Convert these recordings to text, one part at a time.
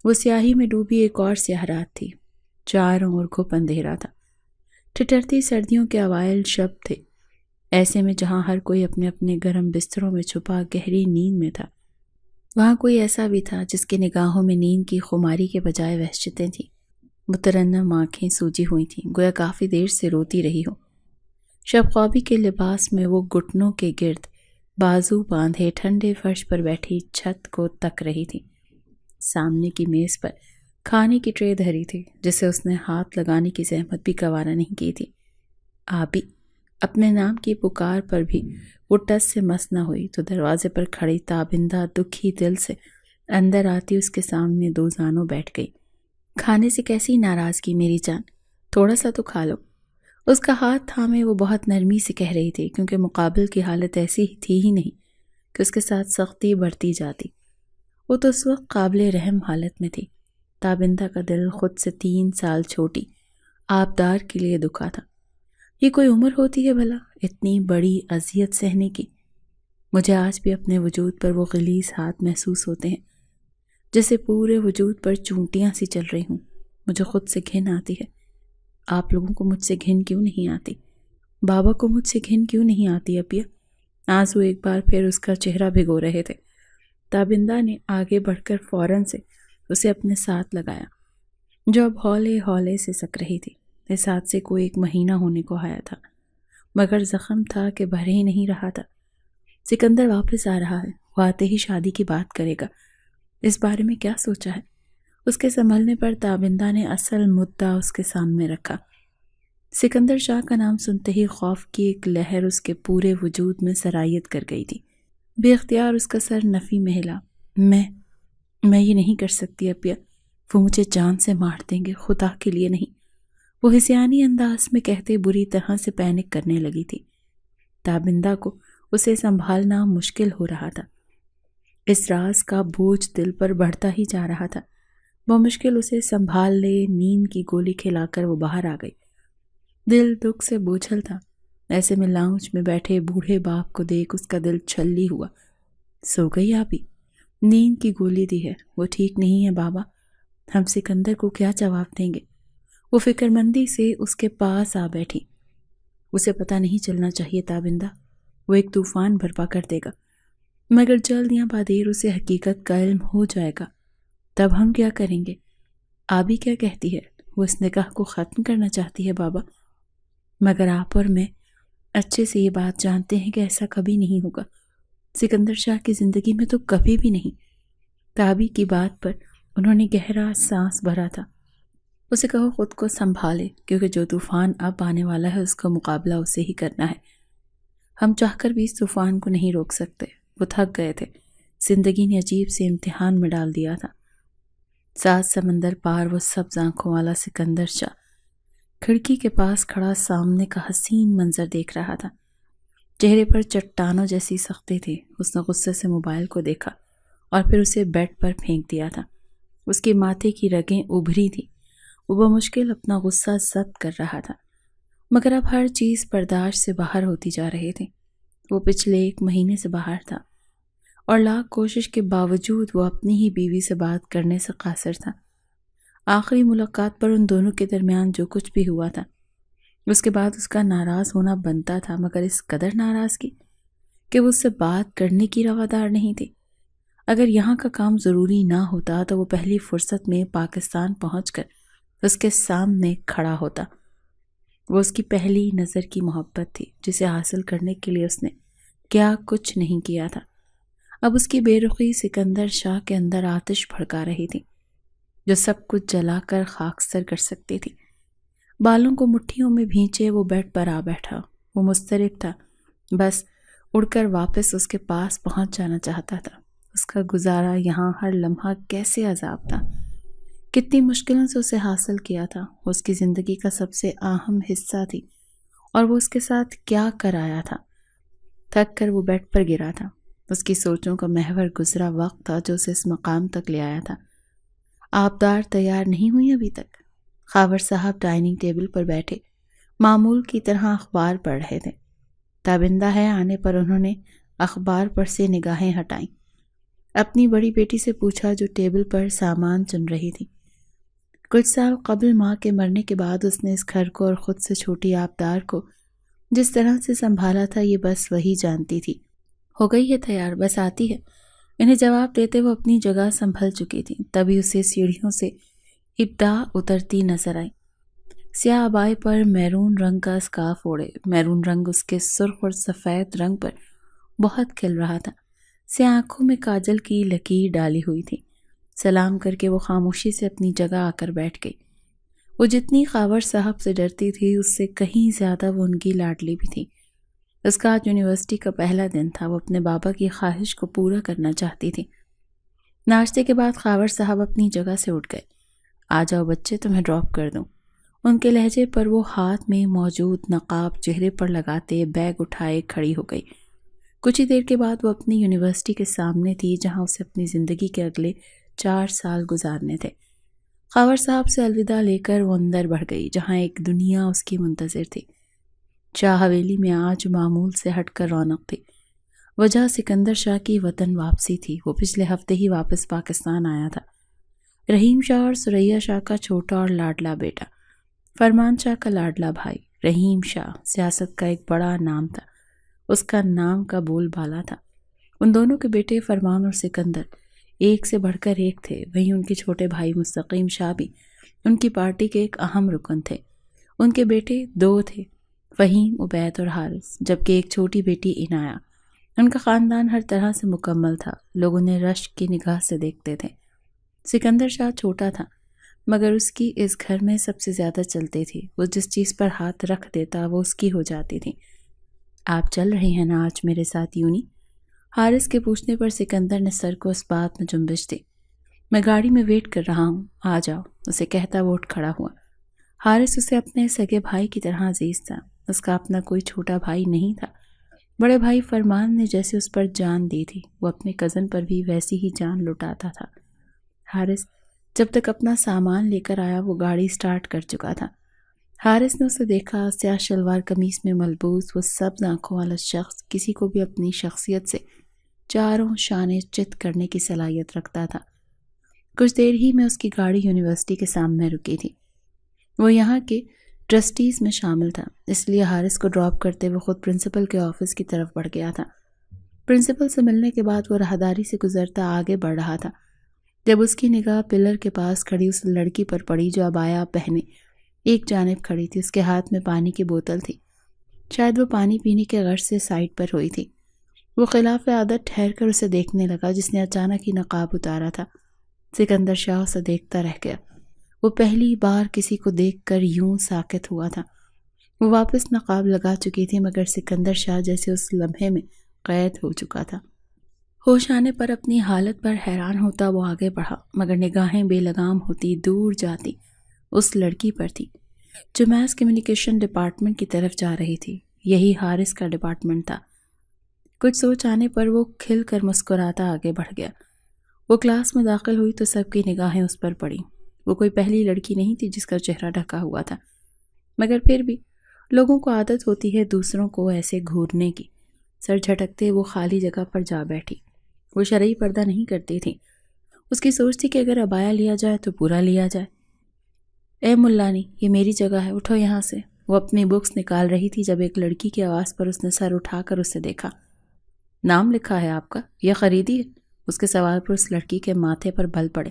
وہ سیاہی میں ڈوبی ایک اور سیاہ رات تھی، چاروں اور گھپ اندھیرا تھا، ٹھٹرتی سردیوں کے اوائل شب تھے، ایسے میں جہاں ہر کوئی اپنے اپنے گرم بستروں میں چھپا گہری نیند میں تھا، وہاں کوئی ایسا بھی تھا جس کے نگاہوں میں نیند کی خماری کے بجائے وحشتیں تھیں۔ مترنم آنکھیں سوجی ہوئی تھیں، گویا کافی دیر سے روتی رہی ہو۔ شب خوابی کے لباس میں وہ گھٹنوں کے گرد بازو باندھے ٹھنڈے فرش پر بیٹھی چھت کو تک رہی تھی۔ سامنے کی میز پر کھانے کی ٹرے دھری تھی جسے اس نے ہاتھ لگانے کی زحمت بھی گوارا نہیں کی تھی۔ آبی اپنے نام کی پکار پر بھی وہ ٹس سے مس نہ ہوئی تو دروازے پر کھڑی تابندہ دکھی دل سے اندر آتی اس کے سامنے دو زانوں بیٹھ گئی۔ کھانے سے کیسی ناراضگی میری جان، تھوڑا سا تو کھا لو۔ اس کا ہاتھ تھامے وہ بہت نرمی سے کہہ رہی تھی، کیونکہ مقابل کی حالت ایسی تھی ہی نہیں کہ اس کے ساتھ سختی بڑھتی جاتی۔ وہ تو اس وقت قابل رحم حالت میں تھی۔ تابندہ کا دل خود سے 3 سال چھوٹی آبدار کے لیے دکھا تھا۔ یہ کوئی عمر ہوتی ہے بھلا اتنی بڑی اذیت سہنے کی؟ مجھے آج بھی اپنے وجود پر وہ غلیظ ہاتھ محسوس ہوتے ہیں، جیسے پورے وجود پر چونٹیاں سی چل رہی ہوں۔ مجھے خود سے گھن آتی ہے۔ آپ لوگوں کو مجھ سے گھن کیوں نہیں آتی؟ بابا کو مجھ سے گھن کیوں نہیں آتی اپیا؟ آنسو ایک بار پھر اس کا چہرہ بھگو رہے تھے۔ تابندہ نے آگے بڑھ کر فوراً سے اسے اپنے ساتھ لگایا، جو اب ہولے ہولے سے سک رہی تھی۔ اس حادثے کو 1 مہینہ ہونے کو آیا تھا، مگر زخم تھا کہ بھر ہی نہیں رہا تھا۔ سکندر واپس آ رہا ہے، وہ آتے ہی شادی کی بات کرے گا۔ اس بارے میں کیا سوچا ہے؟ اس کے سنبھلنے پر تابندہ نے اصل مدعا اس کے سامنے رکھا۔ سکندر شاہ کا نام سنتے ہی خوف کی ایک لہر اس کے پورے وجود میں سرایت کر گئی تھی۔ بے اختیار اس کا سر نفی میں ہلا۔ میں یہ نہیں کر سکتی اپیا، وہ مجھے جان سے مار دیں گے، خدا کے لیے نہیں، وہ ہسیانی انداز میں کہتے بری طرح سے پینک کرنے لگی تھی۔ تابندہ کو اسے سنبھالنا مشکل ہو رہا تھا۔ اس راز کا بوجھ دل پر بڑھتا ہی جا رہا تھا۔ بمشکل اسے سنبھال لے، نیند کی گولی کھلا کر وہ باہر آ گئی۔ دل دکھ سے بوجھل تھا۔ ایسے میں لاؤنج میں بیٹھے بوڑھے باپ کو دیکھ اس کا دل چھلی ہوا۔ سو گئی آپی؟ نیند کی گولی دی ہے، وہ ٹھیک نہیں ہے بابا، ہم سکندر کو کیا جواب دیں گے؟ وہ فکر مندی سے اس کے پاس آ بیٹھی۔ اسے پتہ نہیں چلنا چاہیے تابندہ، وہ ایک طوفان برپا کر دے گا، مگر جلد یا بعدیر اسے حقیقت کا علم ہو جائے گا، تب ہم کیا کریں گے؟ آبی کیا کہتی ہے؟ وہ اس نکاح کو ختم کرنا چاہتی ہے بابا، مگر آپ اور میں اچھے سے یہ بات جانتے ہیں کہ ایسا کبھی نہیں ہوگا، سکندر شاہ کی زندگی میں تو کبھی بھی نہیں۔ تابی کی بات پر انہوں نے گہرا سانس بھرا تھا۔ اسے کہو خود کو سنبھالے، کیونکہ جو طوفان اب آنے والا ہے اس کا مقابلہ اسے ہی کرنا ہے۔ ہم چاہ کر بھی اس طوفان کو نہیں روک سکتے، وہ تھک گئے تھے، زندگی نے عجیب سے امتحان میں ڈال دیا تھا۔ 7 سمندر پار وہ سبز آنکھوں والا سکندر شاہ کھڑکی کے پاس کھڑا سامنے کا حسین منظر دیکھ رہا تھا۔ چہرے پر چٹانوں جیسی سختی تھی۔ اس نے غصے سے موبائل کو دیکھا اور پھر اسے بیڈ پر پھینک دیا تھا۔ اس کے ماتھے کی رگیں ابھری تھی، وہ بمشکل اپنا غصہ ضبط کر رہا تھا، مگر اب ہر چیز برداشت سے باہر ہوتی جا رہی تھی۔ وہ پچھلے 1 مہینے سے باہر تھا اور لاکھ کوشش کے باوجود وہ اپنی ہی بیوی سے بات کرنے سے قاصر تھا۔ آخری ملاقات پر ان دونوں کے درمیان جو کچھ بھی ہوا تھا، اس کے بعد اس کا ناراض ہونا بنتا تھا، مگر اس قدر ناراضگی کہ وہ اس سے بات کرنے کی روادار نہیں تھی۔ اگر یہاں کا کام ضروری نہ ہوتا تو وہ پہلی فرصت میں پاکستان پہنچ کر اس کے سامنے کھڑا ہوتا۔ وہ اس کی پہلی نظر کی محبت تھی، جسے حاصل کرنے کے لیے اس نے کیا کچھ نہیں کیا تھا۔ اب اس کی بے رخی سکندر شاہ کے اندر آتش بھڑکا رہی تھی، جو سب کچھ جلا کر خاکستر کر سکتی تھی۔ بالوں کو مٹھیوں میں بھینچے وہ بیڈ پر آ بیٹھا۔ وہ مضطرب تھا، بس اڑ کر واپس اس کے پاس پہنچ جانا چاہتا تھا۔ اس کا گزارا یہاں ہر لمحہ کیسے عذاب تھا، کتنی مشکلوں سے اسے حاصل کیا تھا۔ وہ اس کی زندگی کا سب سے اہم حصہ تھی اور وہ اس کے ساتھ کیا کر آیا تھا۔ تھک کر وہ بیڈ پر گرا تھا۔ اس کی سوچوں کا محور گزرا وقت تھا جو اسے اس مقام تک لے آیا تھا۔ آبدار تیار نہیں ہوئی ابھی تک؟ خاور صاحب ڈائننگ ٹیبل پر بیٹھے معمول کی طرح اخبار پڑھ رہے تھے۔ تابندہ ہے آنے پر انہوں نے اخبار پر سے نگاہیں ہٹائیں۔ اپنی بڑی بیٹی سے پوچھا جو ٹیبل پر سامان چن رہی تھی۔ کچھ سال قبل ماں کے مرنے کے بعد اس نے اس گھر کو اور خود سے چھوٹی آبدار کو جس طرح سے سنبھالا تھا یہ بس وہی جانتی تھی۔ ہو گئی ہے تیار، بس آتی ہے۔ انہیں جواب دیتے وہ اپنی جگہ سنبھل چکی تھی، تبھی اسے سیڑھیوں سے ابدا اترتی نظر آئی۔ سیاہ عبائے پر میرون رنگ کا اسکارف اوڑھے، میرون رنگ اس کے سرخ اور سفید رنگ پر بہت کھل رہا تھا۔ سیاہ آنکھوں میں کاجل کی لکیر ڈالی ہوئی تھی۔ سلام کر کے وہ خاموشی سے اپنی جگہ آ کر بیٹھ گئی۔ وہ جتنی خاور صاحب سے ڈرتی تھی اس سے کہیں زیادہ وہ ان کی لاڈلی بھی تھی۔ اس کا آج یونیورسٹی کا پہلا دن تھا، وہ اپنے بابا کی خواہش کو پورا کرنا چاہتی تھی۔ ناشتے کے بعد خاور صاحب اپنی جگہ سے اٹھ گئے۔ آ جاؤ بچے، تمہیں ڈراپ کر دوں۔ ان کے لہجے پر وہ ہاتھ میں موجود نقاب چہرے پر لگاتے بیگ اٹھائے کھڑی ہو گئی۔ کچھ ہی دیر کے بعد وہ اپنی یونیورسٹی کے سامنے تھی جہاں اسے اپنی زندگی کے اگلے 4 سال گزارنے تھے۔ خاور صاحب سے الوداع لے کر وہ اندر بڑھ گئی جہاں ایک دنیا اس کی منتظر تھی۔ شاہ حویلی میں آج معمول سے ہٹ کر رونق تھی۔ وجہ سکندر شاہ کی وطن واپسی تھی۔ وہ پچھلے ہفتے ہی واپس پاکستان آیا تھا۔ رحیم شاہ اور سریا شاہ کا چھوٹا اور لاڈلا بیٹا، فرمان شاہ کا لاڈلا بھائی۔ رحیم شاہ سیاست کا ایک بڑا نام تھا، اس کا نام کا بول بالا تھا۔ ان دونوں کے بیٹے فرمان اور سکندر ایک سے بڑھ کر ایک تھے، وہیں ان کے چھوٹے بھائی مستقیم شاہ بھی ان کی پارٹی کے ایک اہم رکن تھے۔ ان کے بیٹے 2 تھے، فہیم، عبید اور حارث، جبکہ ایک چھوٹی بیٹی عنایہ۔ ان کا خاندان ہر طرح سے مکمل تھا، لوگ انہیں رشک کی نگاہ سے دیکھتے تھے۔ سکندر شاہ چھوٹا تھا مگر اس کی اس گھر میں سب سے زیادہ چلتی تھی۔ وہ جس چیز پر ہاتھ رکھ دیتا وہ اس کی ہو جاتی تھی۔ آپ چل رہی ہیں نا آج میرے ساتھ یونی؟ حارث کے پوچھنے پر سکندر نے سر کو اس بات میں جنبش دی۔ میں گاڑی میں ویٹ کر رہا ہوں، آ جاؤ، اسے کہتا وہ اٹھ کھڑا ہوا۔ حارث اسے اپنے سگے بھائی کی طرح عزیز تھا، اس کا اپنا کوئی چھوٹا بھائی نہیں تھا۔ بڑے بھائی فرمان نے جیسے اس پر جان دی تھی وہ اپنے کزن پر بھی ویسی ہی جان لٹاتا تھا۔ حارث جب تک اپنا سامان لے کر آیا وہ گاڑی سٹارٹ کر چکا تھا۔ حارث نے اسے دیکھا، سیاہ شلوار قمیص میں ملبوس وہ سبز آنکھوں والا شخص کسی کو بھی اپنی شخصیت سے چاروں شانے چت کرنے کی صلاحیت رکھتا تھا۔ کچھ دیر ہی میں اس کی گاڑی یونیورسٹی کے سامنے رکی تھی۔ وہ یہاں کے ٹرسٹیز میں شامل تھا، اس لیے حارث کو ڈراپ کرتے ہوئے خود پرنسپل کے آفس کی طرف بڑھ گیا تھا۔ پرنسپل سے ملنے کے بعد وہ راہداری سے گزرتا آگے بڑھ رہا تھا جب اس کی نگاہ پلر کے پاس کھڑی اس لڑکی پر پڑی جو عبایا پہنے ایک جانب کھڑی تھی۔ اس کے ہاتھ میں پانی کی بوتل تھی، شاید وہ پانی پینے کے غرض سے سائڈ پر ہوئی تھی۔ وہ خلاف عادت ٹھہر کر اسے دیکھنے لگا جس نے اچانک ہی نقاب اتارا تھا۔ سکندر شاہ اسے دیکھتا رہ گیا۔ وہ پہلی بار کسی کو دیکھ کر یوں ساکت ہوا تھا۔ وہ واپس نقاب لگا چکی تھی مگر سکندر شاہ جیسے اس لمحے میں قید ہو چکا تھا۔ ہوش آنے پر اپنی حالت پر حیران ہوتا وہ آگے بڑھا مگر نگاہیں بے لگام ہوتی دور جاتی اس لڑکی پر تھی جو میس کمیونیکیشن ڈپارٹمنٹ کی طرف جا رہی تھی۔ یہی حارث کا ڈپارٹمنٹ تھا۔ کچھ سوچ آنے پر وہ کھل کر مسکراتا آگے بڑھ گیا۔ وہ کلاس میں داخل ہوئی تو سب کی نگاہیں اس پر پڑیں۔ وہ کوئی پہلی لڑکی نہیں تھی جس کا چہرہ ڈھکا ہوا تھا، مگر پھر بھی لوگوں کو عادت ہوتی ہے دوسروں کو ایسے گھورنے کی۔ سر جھٹکتے وہ خالی جگہ پر جا بیٹھی۔ وہ شرعی پردہ نہیں کرتی تھی۔ اس کی سوچ تھی کہ اگر عبایا لیا جائے تو پورا لیا جائے۔ اے ملانی، یہ میری جگہ ہے، اٹھو یہاں سے۔ وہ اپنی بکس نکال رہی تھی جب ایک لڑکی کی آواز پر اس نے سر اٹھا کر اسے دیکھا۔ نام لکھا ہے آپ کا یا خریدی ہے؟ اس کے سوال پر اس لڑکی کے ماتھے پر بل پڑے۔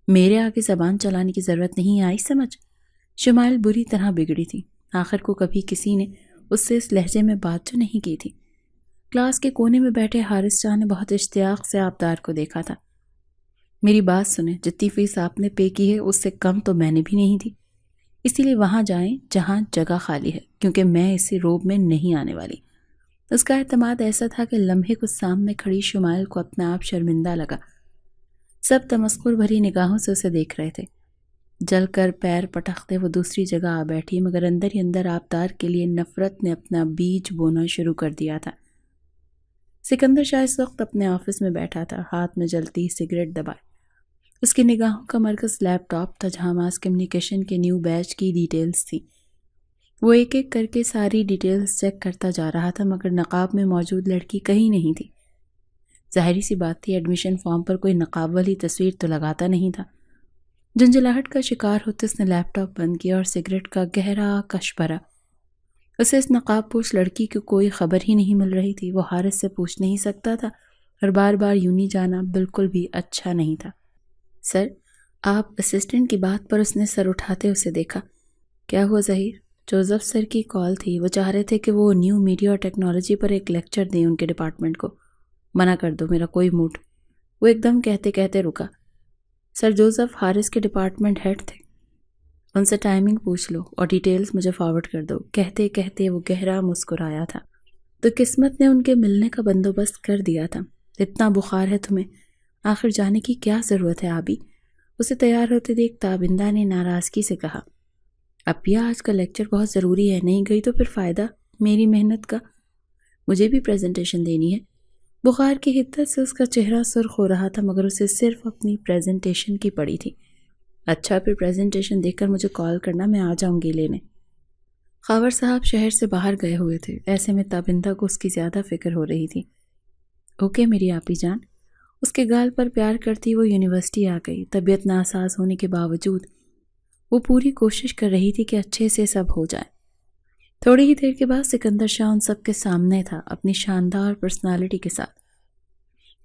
میرے آگے زبان چلانے کی ضرورت نہیں آئی سمجھ؟ شمائل بری طرح بگڑی تھی۔ آخر کو کبھی کسی نے اس سے اس لہجے میں بات جو نہیں کی تھی۔ کلاس کے کونے میں بیٹھے حارث شاہ نے بہت اشتیاق سے آبدار کو دیکھا تھا۔ میری بات سنیں، جتنی فیس آپ نے پے کی ہے اس سے کم تو میں نے بھی نہیں دی، اسی لیے وہاں جائیں جہاں جگہ خالی ہے کیونکہ میں اسی روب میں نہیں آنے والی۔ اس کا اعتماد ایسا تھا کہ لمحے کو سامنے کھڑی شمائل کو اپنا آپ شرمندہ لگا۔ سب تمسخر بھری نگاہوں سے اسے دیکھ رہے تھے۔ جل کر پیر پٹختے وہ دوسری جگہ آ بیٹھی مگر اندر ہی اندر آبدار کے لیے نفرت نے اپنا بیج بونا شروع کر دیا تھا۔ سکندر شاہ اس وقت اپنے آفس میں بیٹھا تھا، ہاتھ میں جلتی سگریٹ دبائے۔ اس کی نگاہوں کا مرکز لیپ ٹاپ تھا جہاں ماس کمیونیکیشن کے نیو بیچ کی ڈیٹیلز تھی۔ وہ ایک ایک کر کے ساری ڈیٹیلز چیک کرتا جا رہا تھا مگر نقاب میں موجود لڑکی کہیں نہیں تھی۔ ظاہری سی بات تھی، ایڈمیشن فارم پر کوئی نقاب والی تصویر تو لگاتا نہیں تھا۔ جھنجھلاہٹ کا شکار ہوتے اس نے لیپ ٹاپ بند کیا اور سگریٹ کا گہرا کش بھرا۔ اسے اس نقاب پوش لڑکی کی کوئی خبر ہی نہیں مل رہی تھی۔ وہ حارث سے پوچھ نہیں سکتا تھا اور بار بار یوں نہیں جانا بالکل بھی اچھا نہیں تھا۔ سر، آپ اسسٹنٹ کی بات پر اس نے سر اٹھاتے اسے دیکھا۔ کیا ہوا ظہیر؟ جوزف سر کی کال تھی، وہ چاہ رہے تھے کہ وہ نیو میڈیا اور ٹیکنالوجی پر ایک لیکچر دیں ان کے ڈپارٹمنٹ کو۔ منع کر دو، میرا کوئی موڈ۔ وہ ایک دم کہتے کہتے رکا۔ سر جوزف حارث کے ڈپارٹمنٹ ہیڈ تھے، ان سے ٹائمنگ پوچھ لو اور ڈیٹیلز مجھے فارورڈ کر دو۔ کہتے کہتے وہ گہرا مسکرایا تھا۔ تو قسمت نے ان کے ملنے کا بندوبست کر دیا تھا۔ اتنا بخار ہے تمہیں، آخر جانے کی کیا ضرورت ہے آبی؟ اسے تیار ہوتے دیکھ تابندہ نے ناراضگی سے کہا، اپیا آج کا لیکچر بہت ضروری ہے، نہیں گئی تو پھر فائدہ میری محنت کا۔ مجھے بھی پریزنٹیشن دینی ہے۔ بخار کی حدت سے اس کا چہرہ سرخ ہو رہا تھا، مگر اسے صرف اپنی پریزنٹیشن کی پڑی تھی۔ اچھا، پھر پریزنٹیشن دیکھ کر مجھے کال کرنا، میں آ جاؤں گی لینے۔ خاور صاحب شہر سے باہر گئے ہوئے تھے، ایسے میں تابندہ کو اس کی زیادہ فکر ہو رہی تھی۔ اوکے میری آپی جان۔ اس کے گال پر پیار کرتی وہ یونیورسٹی آ گئی۔ طبیعت ناساز ہونے کے باوجود وہ پوری کوشش کر رہی تھی کہ اچھے سے سب ہو جائے۔ تھوڑی ہی دیر کے بعد سکندر شاہ ان سب کے سامنے تھا، اپنی شاندار پرسنالٹی کے ساتھ۔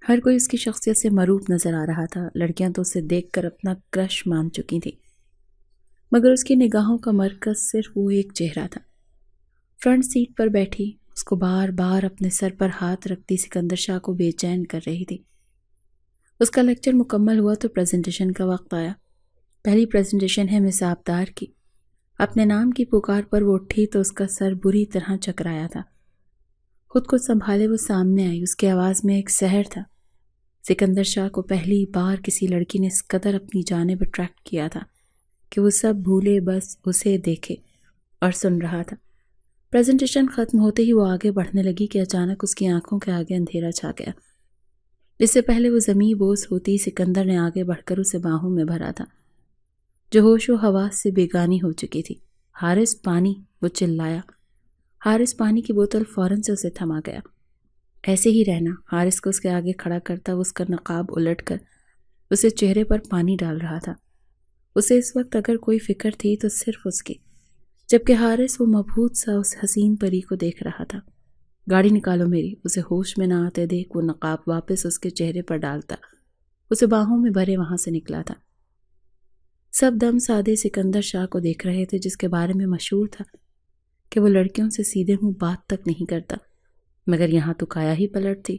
ہر کوئی اس کی شخصیت سے مروب نظر آ رہا تھا۔ لڑکیاں تو اسے دیکھ کر اپنا کرش مان چکی تھیں، مگر اس کی نگاہوں کا مرکز صرف وہ ایک چہرہ تھا۔ فرنٹ سیٹ پر بیٹھی اس کو بار بار اپنے سر پر ہاتھ رکھتی سکندر شاہ کو بے چین کر رہی تھی۔ اس کا لیکچر مکمل ہوا تو پریزنٹیشن کا وقت آیا۔ پہلی پریزنٹیشن ہے مس آبدار کی۔ اپنے نام کی پکار پر وہ اٹھی تو اس کا سر بری طرح چکرایا تھا۔ خود کو سنبھالے وہ سامنے آئی، اس کی آواز میں ایک سحر تھا۔ سکندر شاہ کو پہلی بار کسی لڑکی نے اس قدر اپنی جانب اٹریکٹ کیا تھا کہ وہ سب بھولے، بس اسے دیکھے اور سن رہا تھا۔ پریزنٹیشن ختم ہوتے ہی وہ آگے بڑھنے لگی کہ اچانک اس کی آنکھوں کے آگے اندھیرا چھا گیا۔ اس سے پہلے وہ زمیں بوس ہوتی سکندر نے آگے بڑھ کر اسے باہوں میں بھرا تھا، جو ہوش و حواس سے بیگانی ہو چکی تھی۔ حارث پانی، وہ چلایا۔ حارث پانی کی بوتل فوراً سے اسے تھما گیا۔ ایسے ہی رہنا، حارث کو اس کے آگے کھڑا کرتا وہ اس کا نقاب الٹ کر اسے چہرے پر پانی ڈال رہا تھا۔ اسے اس وقت اگر کوئی فکر تھی تو صرف اس کی، جبکہ حارث وہ مبہوت سا اس حسین پری کو دیکھ رہا تھا۔ گاڑی نکالو میری، اسے ہوش میں نہ آتے دیکھ وہ نقاب واپس اس کے چہرے پر ڈالتا اسے باہوں میں بھرے وہاں سے نکلا تھا۔ سب دم سادے سکندر شاہ کو دیکھ رہے تھے، جس کے بارے میں مشہور تھا کہ وہ لڑکیوں سے سیدھے منہ بات تک نہیں کرتا، مگر یہاں تو کایا ہی پلٹ تھی۔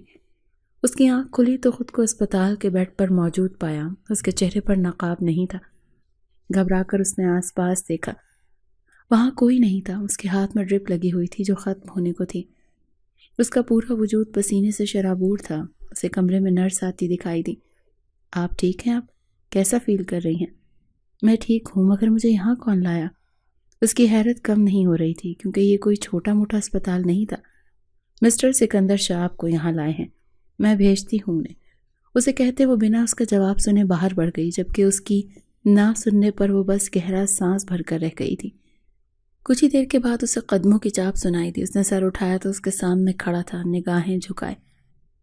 اس کی آنکھ کھلی تو خود کو اسپتال کے بیڈ پر موجود پایا۔ اس کے چہرے پر نقاب نہیں تھا۔ گھبرا کر اس نے آس پاس دیکھا، وہاں کوئی نہیں تھا۔ اس کے ہاتھ میں ڈرپ لگی ہوئی تھی جو ختم ہونے کو تھی۔ اس کا پورا وجود پسینے سے شرابور تھا۔ اسے کمرے میں نرس آتی دکھائی دی۔ آپ ٹھیک ہیں؟ آپ کیسا فیل کر رہی ہیں؟ میں ٹھیک ہوں، مگر مجھے یہاں کون لایا؟ اس کی حیرت کم نہیں ہو رہی تھی، کیونکہ یہ کوئی چھوٹا موٹا اسپتال نہیں تھا۔ مسٹر سکندر شاہ آپ کو یہاں لائے ہیں، میں بھیجتی ہوں انہیں۔ اسے کہتے وہ بنا اس کا جواب سنے باہر بڑھ گئی، جبکہ اس کی نہ سننے پر وہ بس گہرا سانس بھر کر رہ گئی تھی۔ کچھ ہی دیر کے بعد اسے قدموں کی چاپ سنائی دی۔ اس نے سر اٹھایا تو اس کے سامنے کھڑا تھا، نگاہیں جھکائے۔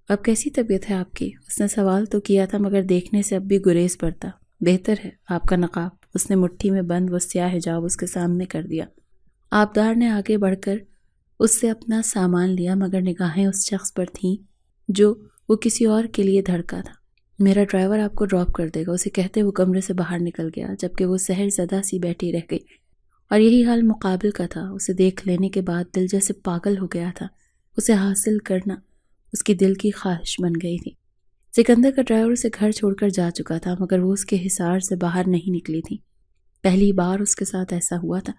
اب کیسی طبیعت ہے آپ کی؟ اس نے سوال تو کیا تھا، مگر دیکھنے سے اب بھی گریز پڑتا۔ بہتر ہے، آپ کا نقاب۔ اس نے مٹھی میں بند وہ سیاہ حجاب اس کے سامنے کر دیا۔ آبدار نے آگے بڑھ کر اس سے اپنا سامان لیا، مگر نگاہیں اس شخص پر تھیں جو وہ کسی اور کے لیے دھڑکا تھا۔ میرا ڈرائیور آپ کو ڈراپ کر دے گا، اسے کہتے وہ کمرے سے باہر نکل گیا، جبکہ وہ سحر زدہ سی بیٹھی رہ گئی۔ اور یہی حال مقابل کا تھا۔ اسے دیکھ لینے کے بعد دل جیسے پاگل ہو گیا تھا۔ اسے حاصل کرنا اس کی دل کی خواہش بن گئی تھی۔ سکندر کا ڈرائیور اسے گھر چھوڑ کر جا چکا تھا، مگر وہ اس کے حصار سے باہر نہیں نکلی تھی۔ پہلی بار اس کے ساتھ ایسا ہوا تھا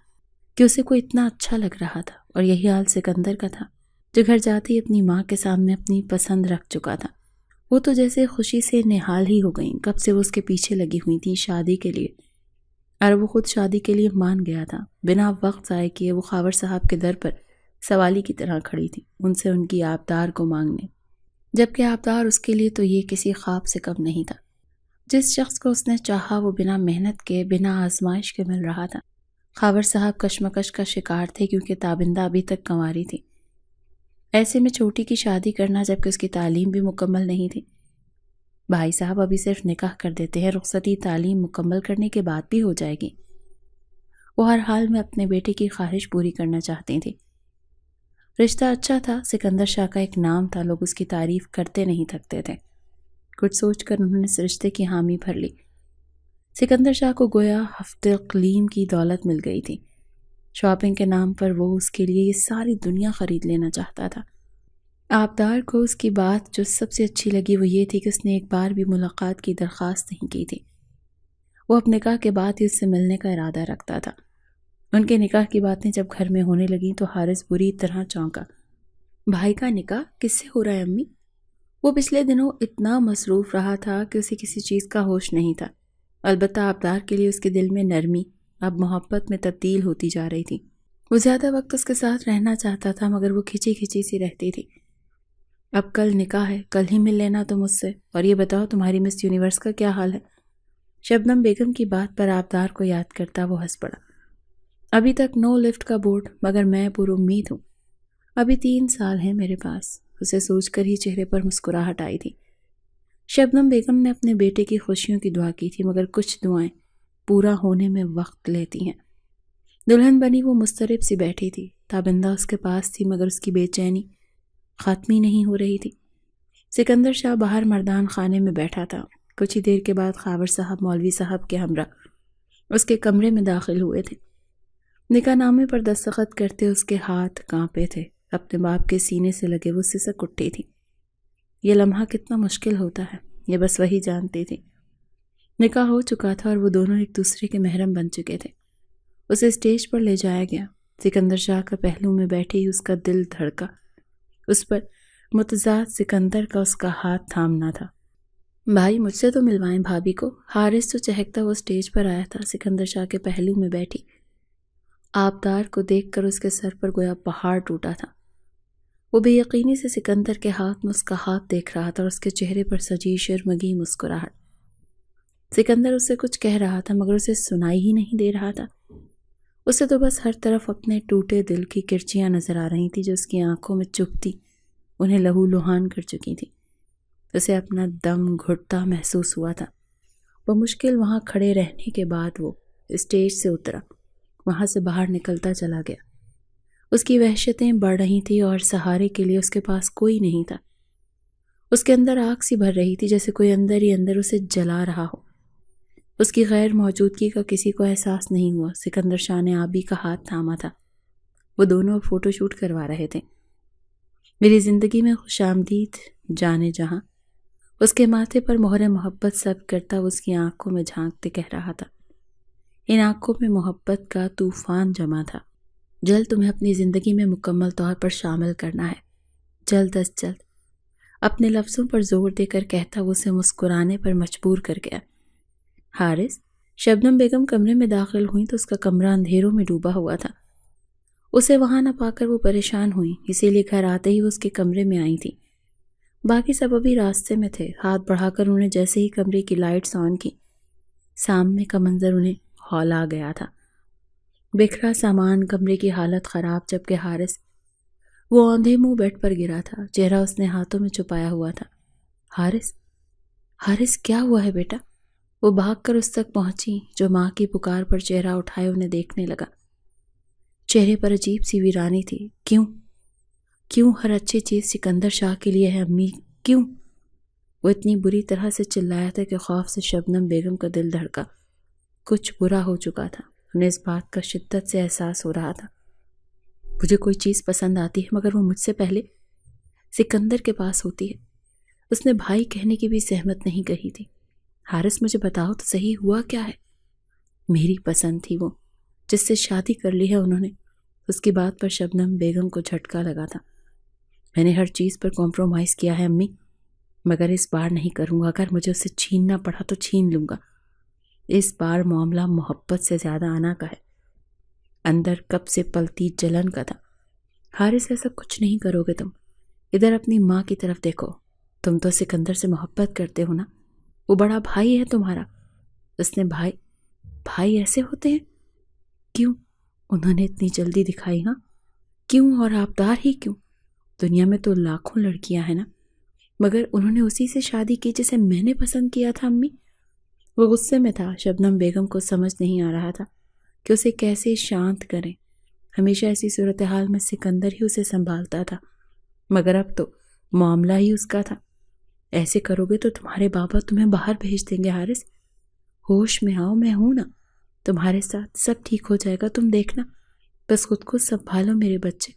کہ اسے کوئی اتنا اچھا لگ رہا تھا، اور یہی حال سکندر کا تھا، جو گھر جاتے ہی اپنی ماں کے سامنے اپنی پسند رکھ چکا تھا۔ وہ تو جیسے خوشی سے نہال ہی ہو گئیں، کب سے وہ اس کے پیچھے لگی ہوئی تھی شادی کے لیے، اور وہ خود شادی کے لیے مان گیا تھا۔ بنا وقت ضائع کیے وہ خاور صاحب کے در پر سوالی کی طرح کھڑی تھی، ان سے ان کی آبدار کو مانگنے، جبکہ آبدار اس کے لیے تو یہ کسی خواب سے کم نہیں تھا۔ جس شخص کو اس نے چاہا وہ بنا محنت کے، بنا آزمائش کے مل رہا تھا۔ خاور صاحب کشمکش کا شکار تھے، کیونکہ تابندہ ابھی تک کنواری تھی۔ ایسے میں چھوٹی کی شادی کرنا جبکہ اس کی تعلیم بھی مکمل نہیں تھی۔ بھائی صاحب ابھی صرف نکاح کر دیتے ہیں، رخصتی تعلیم مکمل کرنے کے بعد بھی ہو جائے گی۔ وہ ہر حال میں اپنے بیٹے کی خواہش پوری کرنا چاہتی تھی۔ رشتہ اچھا تھا، سکندر شاہ کا ایک نام تھا، لوگ اس کی تعریف کرتے نہیں تھکتے تھے۔ کچھ سوچ کر انہوں نے اس رشتے کی حامی بھر لی۔ سکندر شاہ کو گویا ہفت اقلیم کی دولت مل گئی تھی۔ شاپنگ کے نام پر وہ اس کے لیے یہ ساری دنیا خرید لینا چاہتا تھا۔ آبدار کو اس کی بات جو سب سے اچھی لگی وہ یہ تھی کہ اس نے ایک بار بھی ملاقات کی درخواست نہیں کی تھی۔ وہ اب نکاح کے بعد ہی اس سے ملنے کا ارادہ رکھتا تھا۔ ان کے نکاح کی باتیں جب گھر میں ہونے لگیں تو حارث بری طرح چونکا۔ بھائی کا نکاح کس سے ہو رہا ہے امی؟ وہ پچھلے دنوں اتنا مصروف رہا تھا کہ اسے کسی چیز کا ہوش نہیں تھا۔ البتہ آبدار کے لیے اس کے دل میں نرمی اب محبت میں تبدیل ہوتی جا رہی تھی۔ وہ زیادہ وقت اس کے ساتھ رہنا چاہتا تھا مگر وہ کھچی کھچی سی رہتی تھی۔ اب کل نکاح ہے، کل ہی مل لینا تم مجھ سے، اور یہ بتاؤ تمہاری مس یونیورس کا کیا حال ہے؟ شبنم بیگم کی بات پر آبدار کو یاد کرتا وہ ہنس پڑا۔ ابھی تک نو لفٹ کا بورڈ، مگر میں پر امید ہوں۔ ابھی 3 سال ہیں میرے پاس۔ اسے سوچ کر ہی چہرے پر مسکراہٹ آئی تھی۔ شبنم بیگم نے اپنے بیٹے کی خوشیوں کی دعا کی تھی مگر کچھ دعائیں پورا ہونے میں وقت لیتی ہیں۔ دلہن بنی وہ مضطرب سی بیٹھی تھی، تابندہ اس کے پاس تھی مگر اس کی بے چینی ختم ہی نہیں ہو رہی تھی۔ سکندر شاہ باہر مردان خانے میں بیٹھا تھا۔ کچھ ہی دیر کے بعد خاور صاحب مولوی صاحب کے ہمراہ اس کے کمرے میں داخل ہوئے تھے۔ نکاح نامے پر دستخط کرتے اس کے ہاتھ کانپے تھے، اپنے باپ کے سینے سے لگے وہ سسک اٹھی تھی۔ یہ لمحہ کتنا مشکل ہوتا ہے، یہ بس وہی جانتی تھی۔ نکاح ہو چکا تھا اور وہ دونوں ایک دوسرے کے محرم بن چکے تھے۔ اسے اسٹیج پر لے جایا گیا۔ سکندر شاہ کا پہلو میں بیٹھے ہی اس کا دل دھڑکا۔ اس پر متضاد سکندر کا اس کا ہاتھ تھامنا تھا۔ بھائی مجھ سے تو ملوائیں بھابھی کو۔ حارث تو چہکتا وہ اسٹیج پر آیا تھا، سکندر شاہ کے پہلو میں بیٹھی۔ آبدار کو دیکھ کر اس کے سر پر گویا پہاڑ ٹوٹا تھا۔ وہ بے یقینی سے سکندر کے ہاتھ میں اس کا ہاتھ دیکھ رہا تھا اور اس کے چہرے پر سجی شرمگی مسکراہٹ۔ سکندر اس سے کچھ کہہ رہا تھا مگر اسے سنائی ہی نہیں دے رہا تھا۔ اسے تو بس ہر طرف اپنے ٹوٹے دل کی کرچیاں نظر آ رہی تھی جو اس کی آنکھوں میں چبھتی انہیں لہو لہان کر چکی تھی۔ اسے اپنا دم گھٹتا محسوس ہوا تھا۔ وہ مشکل وہاں کھڑے رہنے کے بعد وہ اسٹیج سے اترا، وہاں سے باہر نکلتا چلا گیا۔ اس کی وحشتیں بڑھ رہی تھیں اور سہارے کے لیے اس کے پاس کوئی نہیں تھا۔ اس کے اندر آگ سی بھر رہی تھی جیسے کوئی اندر ہی اندر اسے جلا رہا ہو۔ اس کی غیر موجودگی کا کسی کو احساس نہیں ہوا۔ سکندر شاہ نے آبی کا ہاتھ تھاما تھا۔ وہ دونوں فوٹو شوٹ کروا رہے تھے۔ میری زندگی میں خوش آمدید جانے جہاں، اس کے ماتھے پر مہر محبت سب کرتا وہ اس کی آنکھوں میں جھانکتے کہہ رہا تھا۔ ان آنکھوں میں محبت کا طوفان جمع تھا۔ جلد تمہیں اپنی زندگی میں مکمل طور پر شامل کرنا ہے، جلد از جلد۔ اپنے لفظوں پر زور دے کر کہتا وہ اسے مسکرانے پر مجبور کر گیا۔ حارث، شبنم بیگم کمرے میں داخل ہوئیں تو اس کا کمرہ اندھیروں میں ڈوبا ہوا تھا۔ اسے وہاں نہ پا کر وہ پریشان ہوئیں، اسی لیے گھر آتے ہی وہ اس کے کمرے میں آئی تھی۔ باقی سب ابھی راستے میں تھے۔ ہاتھ بڑھا کر انہیں جیسے ہی کمرے کی لائٹس آن کی، سامنے کا منظر انہیں ہول گیا تھا۔ بکھرا سامان، کمرے کی حالت خراب، جبکہ حارث وہ اوندھے منہ بیڈ پر گرا تھا، چہرہ اس نے ہاتھوں میں چھپایا ہوا تھا۔ حارث کیا ہوا ہے بیٹا؟ وہ بھاگ کر اس تک پہنچی جو ماں کی پکار پر چہرہ اٹھائے انہیں دیکھنے لگا۔ چہرے پر عجیب سی ویرانی تھی۔ کیوں ہر اچھی چیز سکندر شاہ کے لیے ہے امی؟ کیوں؟ وہ اتنی بری طرح سے چلایا تھا کہ خوف سے شبنم بیگم کا دل دھڑکا۔ کچھ برا ہو چکا تھا، انہیں اس بات کا شدت سے احساس ہو رہا تھا۔ مجھے کوئی چیز پسند آتی ہے مگر وہ مجھ سے پہلے سکندر کے پاس ہوتی ہے۔ اس نے بھائی کہنے کی بھی زحمت نہیں کہی تھی۔ حارث مجھے بتاؤ تو صحیح ہوا کیا ہے؟ میری پسند تھی وہ، جس سے شادی کر لی ہے انہوں نے۔ اس کی بات پر شبنم بیگم کو جھٹکا لگا تھا۔ میں نے ہر چیز پر کمپرومائز کیا ہے امی، مگر اس بار نہیں کروں گا۔ اگر مجھے اسے چھیننا پڑا تو چھین لوں گا۔ اس بار معاملہ محبت سے زیادہ آنا کا ہے۔ اندر کب سے پلتی جلن کا تھا۔ حارث ایسا کچھ نہیں کرو گے تم۔ ادھر اپنی ماں کی طرف دیکھو، تم تو سکندر سے محبت کرتے ہو نا، وہ بڑا بھائی ہے تمہارا۔ اس نے بھائی ایسے ہوتے ہیں؟ کیوں انہوں نے اتنی جلدی دکھائی؟ ہاں کیوں؟ اور آبدار ہی کیوں؟ دنیا میں تو لاکھوں لڑکیاں ہیں نا، مگر انہوں نے اسی سے شادی کی جسے میں نے پسند کیا تھا امی۔ وہ غصے میں تھا۔ شبنم بیگم کو سمجھ نہیں آ رہا تھا کہ اسے کیسے شانت کریں۔ ہمیشہ ایسی صورتحال میں سکندر ہی اسے سنبھالتا تھا، مگر اب تو معاملہ ہی اس کا تھا۔ ایسے کرو گے تو تمہارے بابا تمہیں باہر بھیج دیں گے حارث۔ ہوش میں آؤ، میں ہوں نا، تمہارے ساتھ سب ٹھیک ہو جائے گا، تم دیکھنا، بس خود کو سنبھالو میرے بچے۔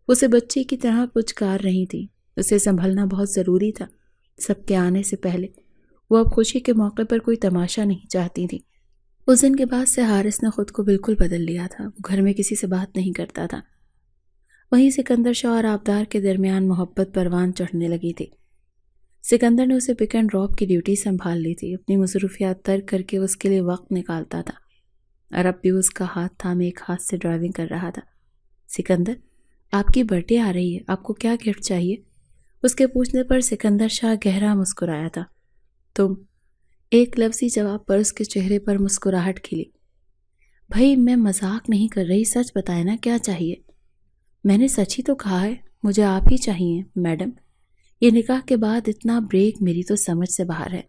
اسے بچے کی طرح پچکار رہی تھی۔ اسے سنبھلنا بہت ضروری تھا۔ سب کے آنے سے پہلے وہ اب خوشی کے موقع پر کوئی تماشا نہیں چاہتی تھی۔ اس دن کے بعد سے حارث نے خود کو بالکل بدل لیا تھا۔ وہ گھر میں کسی سے بات نہیں کرتا تھا۔ وہیں سکندر شاہ اور آبدار کے درمیان محبت پروان چڑھنے لگی تھی۔ سکندر نے اسے پک اینڈ ڈراپ کی ڈیوٹی سنبھال لی تھی۔ اپنی مصروفیات ترک کر کے اس کے لیے وقت نکالتا تھا، اور اب بھی اس کا ہاتھ تھامے ایک ہاتھ سے ڈرائیونگ کر رہا تھا۔ سکندر، آپ کی برتھ ڈے آ رہی ہے، آپ کو کیا گفٹ چاہیے؟ اس کے پوچھنے پر سکندر شاہ گہرا مسکرایا تھا۔ تم؟ ایک لفظی جواب پر اس کے چہرے پر مسکراہٹ کھلی۔ بھائی میں مذاق نہیں کر رہی، سچ بتائے نا کیا چاہیے؟ میں نے سچ ہی تو کہا ہے، مجھے آپ ہی چاہیے میڈم۔ یہ نکاح کے بعد اتنا بریک میری تو سمجھ سے باہر ہے۔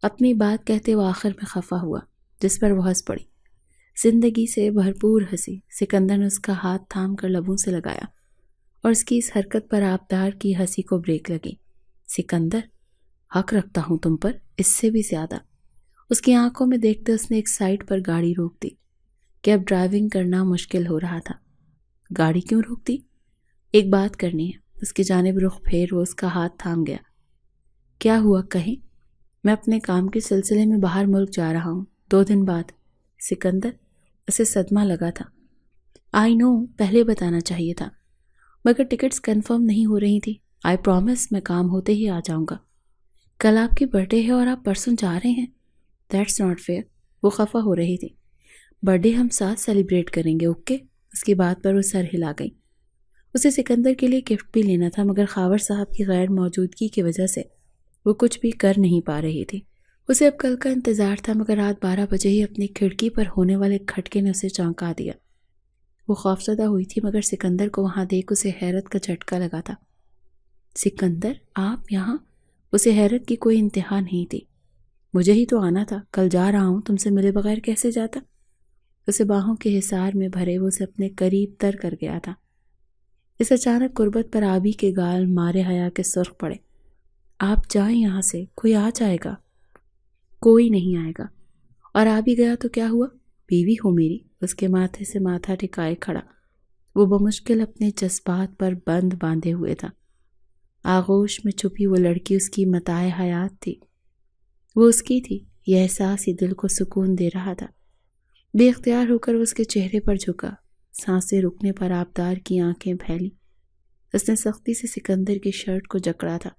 اپنی بات کہتے وہ آخر میں خفا ہوا، جس پر وہ ہنس پڑی، زندگی سے بھرپور ہنسی۔ سکندر نے اس کا ہاتھ تھام کر لبوں سے لگایا، اور اس کی اس حرکت پر آبدار کی ہنسی کو بریک لگی۔ سکندر، حق رکھتا ہوں تم پر، اس سے بھی زیادہ۔ اس کی آنکھوں میں دیکھتے اس نے ایک سائڈ پر گاڑی روک دی کہ اب ڈرائیونگ کرنا مشکل ہو رہا تھا۔ گاڑی کیوں روک دی؟ ایک بات کرنی ہے۔ اس کی جانب رخ پھیر وہ اس کا ہاتھ تھام گیا۔ کیا ہوا کہیں؟ میں اپنے کام کے سلسلے میں باہر ملک جا رہا ہوں 2 دن بعد۔ سکندر، اسے صدمہ لگا تھا۔ آئی نو، پہلے بتانا چاہیے تھا، مگر ٹکٹس کنفرم نہیں ہو رہی تھی۔ آئی پرومس میں کام ہوتے ہی آ جاؤں گا۔ کل آپ کی برتھ ڈے ہے اور آپ پرسوں جا رہے ہیں؟ That's not fair. وہ خفا ہو رہی تھی۔ برتھ ڈے ہم ساتھ سیلیبریٹ کریں گے، اوکے؟ اس کی بات پر وہ سر ہلا گئی۔ اسے سکندر کے لیے گفٹ بھی لینا تھا، مگر خاور صاحب کی غیر موجودگی کی وجہ سے وہ کچھ بھی کر نہیں پا رہی تھی۔ اسے اب کل کا انتظار تھا، مگر رات 12 بجے ہی اپنی کھڑکی پر ہونے والے کھٹکے نے اسے چونکا دیا۔ وہ خوفزدہ ہوئی تھی، مگر سکندر کو وہاں دیکھ اسے حیرت کا جھٹکا لگا تھا۔ سکندر، آپ یہاں؟ اسے حیرت کی کوئی انتہا نہیں تھی۔ مجھے ہی تو آنا تھا، کل جا رہا ہوں، تم سے ملے بغیر کیسے جاتا؟ اسے باہوں کے حصار میں بھرے وہ اسے اپنے قریب تر کر گیا تھا۔ اس اچانک قربت پر آبی کے گال مارے حیا کے سرخ پڑے۔ آپ جائیں یہاں سے، کوئی آ جائے گا۔ کوئی نہیں آئے گا، اور آ بھی گیا تو کیا ہوا؟ بیوی ہو میری۔ اس کے ماتھے سے ماتھا ٹکائے کھڑا، وہ بمشکل اپنے جذبات پر بند باندھے ہوئے تھا۔ آغوش میں چھپی وہ لڑکی اس کی متاع حیات تھی، وہ اس کی تھی۔ یہ احساس ہی دل کو سکون دے رہا تھا۔ بے اختیار ہو کر وہ اس کے چہرے پر جھکا۔ سانسیں رکنے پر آبدار کی آنکھیں پھیلی۔ اس نے سختی سے سکندر کی شرٹ کو جکڑا تھا،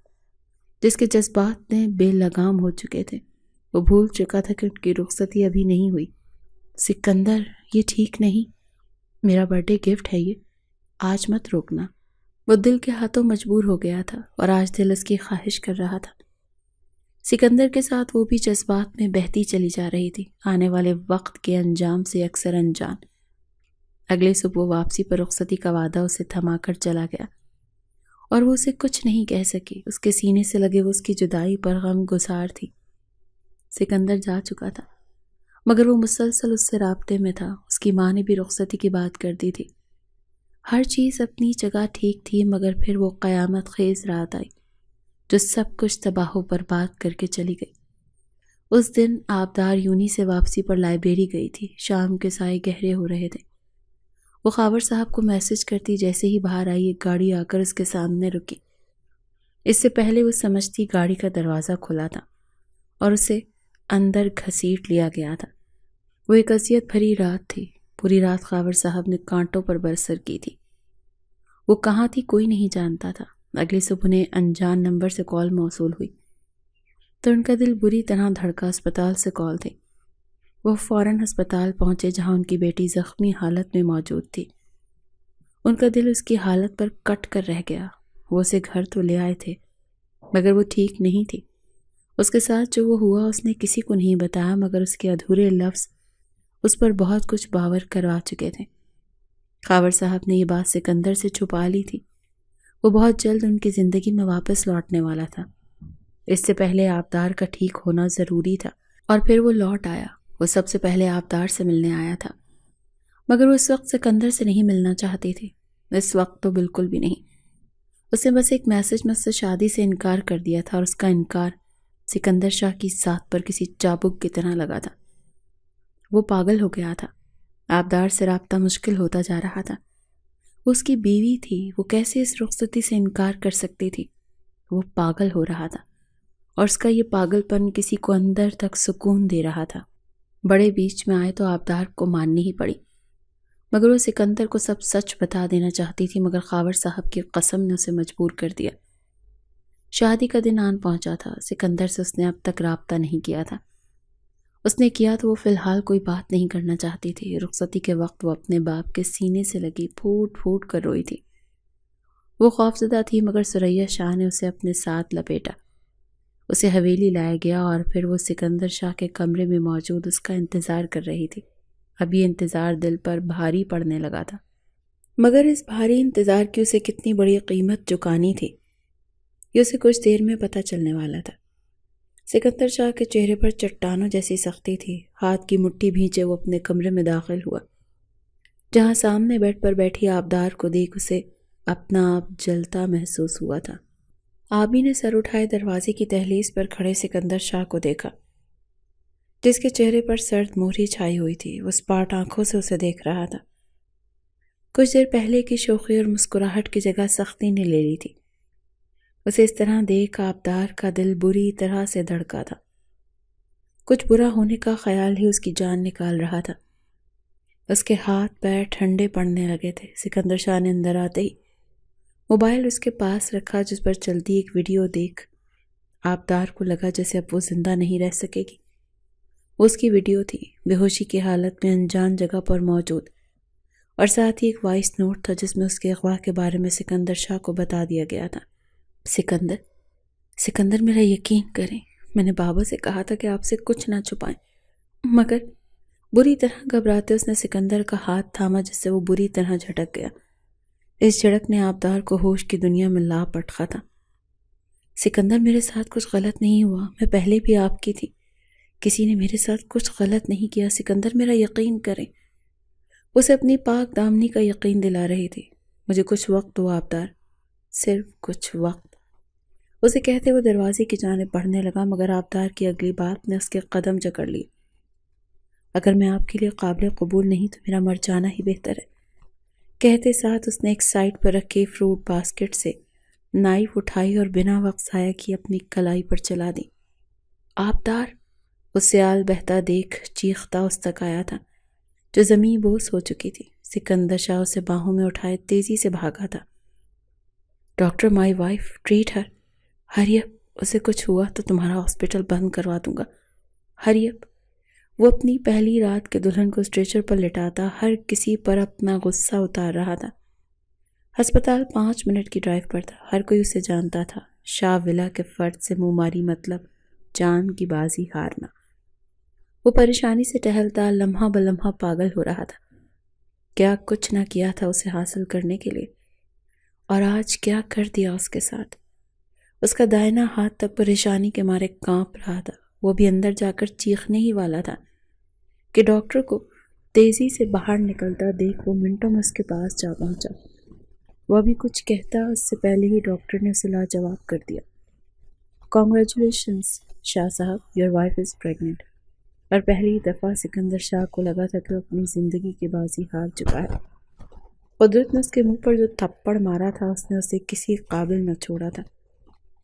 جس کے جذبات میں بے لگام ہو چکے تھے۔ وہ بھول چکا تھا کہ ان کی رخصتی ابھی نہیں ہوئی۔ سکندر، یہ ٹھیک نہیں، میرا برتھ ڈے گفٹ ہے یہ، آج مت روکنا۔ وہ دل کے ہاتھوں مجبور ہو گیا تھا، اور آج دل اس کی خواہش کر رہا تھا۔ سکندر کے ساتھ وہ بھی جذبات میں بہتی چلی جا رہی تھی، آنے والے وقت کے انجام سے اکثر انجان۔ اگلے صبح واپسی پر رخصتی کا وعدہ اسے تھما کر چلا گیا، اور وہ اسے کچھ نہیں کہہ سکی۔ اس کے سینے سے لگے وہ اس کی جدائی پر غم گسار تھی۔ سکندر جا چکا تھا، مگر وہ مسلسل اس سے رابطے میں تھا۔ اس کی ماں نے بھی رخصتی کی بات کر دی تھی۔ ہر چیز اپنی جگہ ٹھیک تھی، مگر پھر وہ قیامت خیز رات آئی جو سب کچھ تباہ و برباد کر کے چلی گئی۔ اس دن آبدار یونی سے واپسی پر لائبریری گئی تھی۔ شام کے سائے گہرے ہو رہے تھے۔ وہ خاور صاحب کو میسج کرتی جیسے ہی باہر آئی، ایک گاڑی آ کر اس کے سامنے رکی۔ اس سے پہلے وہ سمجھتی گاڑی کا دروازہ کھلا تھا اور اسے اندر گھسیٹ لیا گیا تھا۔ وہ ایک اذیت بھری رات تھی۔ پوری رات خاور صاحب نے کانٹوں پر برسر کی تھی۔ وہ کہاں تھی کوئی نہیں جانتا تھا۔ اگلی صبح انہیں انجان نمبر سے کال موصول ہوئی تو ان کا دل بری طرح دھڑکا۔ اسپتال سے کال تھی۔ وہ فوراً ہسپتال پہنچے، جہاں ان کی بیٹی زخمی حالت میں موجود تھی۔ ان کا دل اس کی حالت پر کٹ کر رہ گیا۔ وہ اسے گھر تو لے آئے تھے، مگر وہ ٹھیک نہیں تھی۔ اس کے ساتھ جو وہ ہوا اس نے کسی کو نہیں بتایا، مگر اس کے ادھورے لفظ اس پر بہت کچھ باور کروا چکے تھے۔ خاور صاحب نے یہ بات سکندر سے چھپا لی تھی۔ وہ بہت جلد ان کی زندگی میں واپس لوٹنے والا تھا۔ اس سے پہلے آبدار کا ٹھیک ہونا ضروری تھا، اور پھر وہ لوٹ آیا۔ وہ سب سے پہلے آبدار سے ملنے آیا تھا، مگر وہ اس وقت سکندر سے نہیں ملنا چاہتی تھی۔ اس وقت تو بالکل بھی نہیں۔ اس نے بس ایک میسج میں اس سے شادی سے انکار کر دیا تھا، اور اس کا انکار سکندر شاہ کی ذات پر کسی چابک کی طرح لگا تھا۔ وہ پاگل ہو گیا تھا۔ آبدار سے رابطہ مشکل ہوتا جا رہا تھا۔ وہ اس کی بیوی تھی، وہ کیسے اس رخصتی سے انکار کر سکتی تھی؟ وہ پاگل ہو رہا تھا، اور اس کا یہ پاگل پن کسی کو اندر تک سکون دے رہا تھا۔ بڑے بیچ میں آئے تو آبدار کو ماننی ہی پڑی، مگر وہ سکندر کو سب سچ بتا دینا چاہتی تھی، مگر خاور صاحب کی قسم نے اسے مجبور کر دیا۔ شادی کا دن آن پہنچا تھا۔ سکندر سے اس نے اب تک رابطہ نہیں کیا تھا۔ اس نے کیا تو وہ فی الحال کوئی بات نہیں کرنا چاہتی تھی۔ رخصتی کے وقت وہ اپنے باپ کے سینے سے لگی پھوٹ پھوٹ کر روئی تھی۔ وہ خوفزدہ تھی، مگر ثریا شاہ نے اسے اپنے ساتھ لپیٹا۔ اسے حویلی لایا گیا، اور پھر وہ سکندر شاہ کے کمرے میں موجود اس کا انتظار کر رہی تھی۔ اب یہ انتظار دل پر بھاری پڑنے لگا تھا، مگر اس بھاری انتظار کی اسے کتنی بڑی قیمت چکانی تھی، یہ اسے کچھ دیر میں پتہ چلنے والا تھا۔ سکندر شاہ کے چہرے پر چٹانوں جیسی سختی تھی۔ ہاتھ کی مٹھی بھینچے وہ اپنے کمرے میں داخل ہوا، جہاں سامنے بیڈ پر بیٹھی آبدار کو دیکھ اسے اپنا آپ جلتا محسوس ہوا تھا۔ آبی نے سر اٹھائے دروازے کی دہلیز پر کھڑے سکندر شاہ کو دیکھا، جس کے چہرے پر سرد مہری چھائی ہوئی تھی۔ وہ اسپاٹ آنکھوں سے اسے دیکھ رہا تھا۔ کچھ دیر پہلے کی شوخی اور مسکراہٹ کی جگہ سختی نے لے لی تھی۔ اسے اس طرح دیکھ آبدار کا دل بری طرح سے دھڑکا تھا۔ کچھ برا ہونے کا خیال ہی اس کی جان نکال رہا تھا۔ اس کے ہاتھ پیر ٹھنڈے پڑنے لگے تھے۔ سکندر شاہ نے اندر آتے ہی موبائل اس کے پاس رکھا، جس پر چلتی ایک ویڈیو دیکھ آبدار کو لگا جیسے اب وہ زندہ نہیں رہ سکے گی۔ وہ اس کی ویڈیو تھی، بے ہوشی کی حالت میں انجان جگہ پر موجود، اور ساتھ ہی ایک وائس نوٹ تھا جس میں اس کے اغوا کے بارے میں سکندر شاہ کو بتا دیا گیا تھا۔ سکندر میرا یقین کریں، میں نے بابا سے کہا تھا کہ آپ سے کچھ نہ چھپائیں، مگر بری طرح گھبراتے اس نے سکندر کا ہاتھ تھاما، جس سے وہ بری طرح جھٹک گیا۔ اس جھڑک نے آبدار کو ہوش کی دنیا میں لا پٹخا تھا۔ سکندر میرے ساتھ کچھ غلط نہیں ہوا، میں پہلے بھی آپ کی تھی، کسی نے میرے ساتھ کچھ غلط نہیں کیا، سکندر میرا یقین کریں۔ اسے اپنی پاک دامنی کا یقین دلا رہی تھی۔ مجھے کچھ وقت دو آبدار، صرف کچھ وقت، اسے کہتے وہ دروازے کی جانب بڑھنے لگا، مگر آبدار کی اگلی بات نے اس کے قدم جکڑ لی۔ اگر میں آپ کے لیے قابل قبول نہیں تو میرا مر جانا ہی بہتر ہے، کہتے ساتھ اس نے ایک سائڈ پر رکھی فروٹ باسکٹ سے نائف اٹھائی اور بنا وقت ضائع کی اپنی کلائی پر چلا دی۔ آبدار! اس سے آل بہتا دیکھ چیختا اس تک آیا تھا، جو زمین بوس ہو چکی تھی۔ سکندر شاہ اسے باہوں میں اٹھائے تیزی سے بھاگا تھا۔ ڈاکٹر، مائی وائف، ٹریٹ ہر، ہری اپ، اسے کچھ ہوا تو تمہارا ہاسپٹل بند کروا دوں گا، ہری اپ۔ وہ اپنی پہلی رات کے دلہن کو اسٹریچر پر لٹاتا ہر کسی پر اپنا غصہ اتار رہا تھا۔ ہسپتال 5 منٹ کی ڈرائیو پر تھا، ہر کوئی اسے جانتا تھا۔ شاہ ولا کے فرد سے منہ ماری مطلب جان کی بازی ہارنا۔ وہ پریشانی سے ٹہلتا لمحہ بلمحہ پاگل ہو رہا تھا۔ کیا کچھ نہ کیا تھا اسے حاصل کرنے کے لیے، اور آج کیا کر دیا اس کے ساتھ۔ اس کا دائنا ہاتھ تک پریشانی کے مارے کانپ رہا تھا۔ وہ بھی اندر جا کر چیخنے ہی والا تھا کہ ڈاکٹر کو تیزی سے باہر نکلتا دیکھ وہ منٹوں میں اس کے پاس جا پہنچا۔ وہ ابھی کچھ کہتا اس سے پہلے ہی ڈاکٹر نے اسے لاجواب کر دیا۔ کانگریچولیشنز شاہ صاحب، یور وائف از پریگننٹ۔ اور پہلی دفعہ سکندر شاہ کو لگا تھا کہ وہ اپنی زندگی کی بازی ہار چکا ہے۔ قدرت نے اس کے منہ پر جو تھپڑ مارا تھا، اس نے اسے کسی قابل نہ چھوڑا تھا۔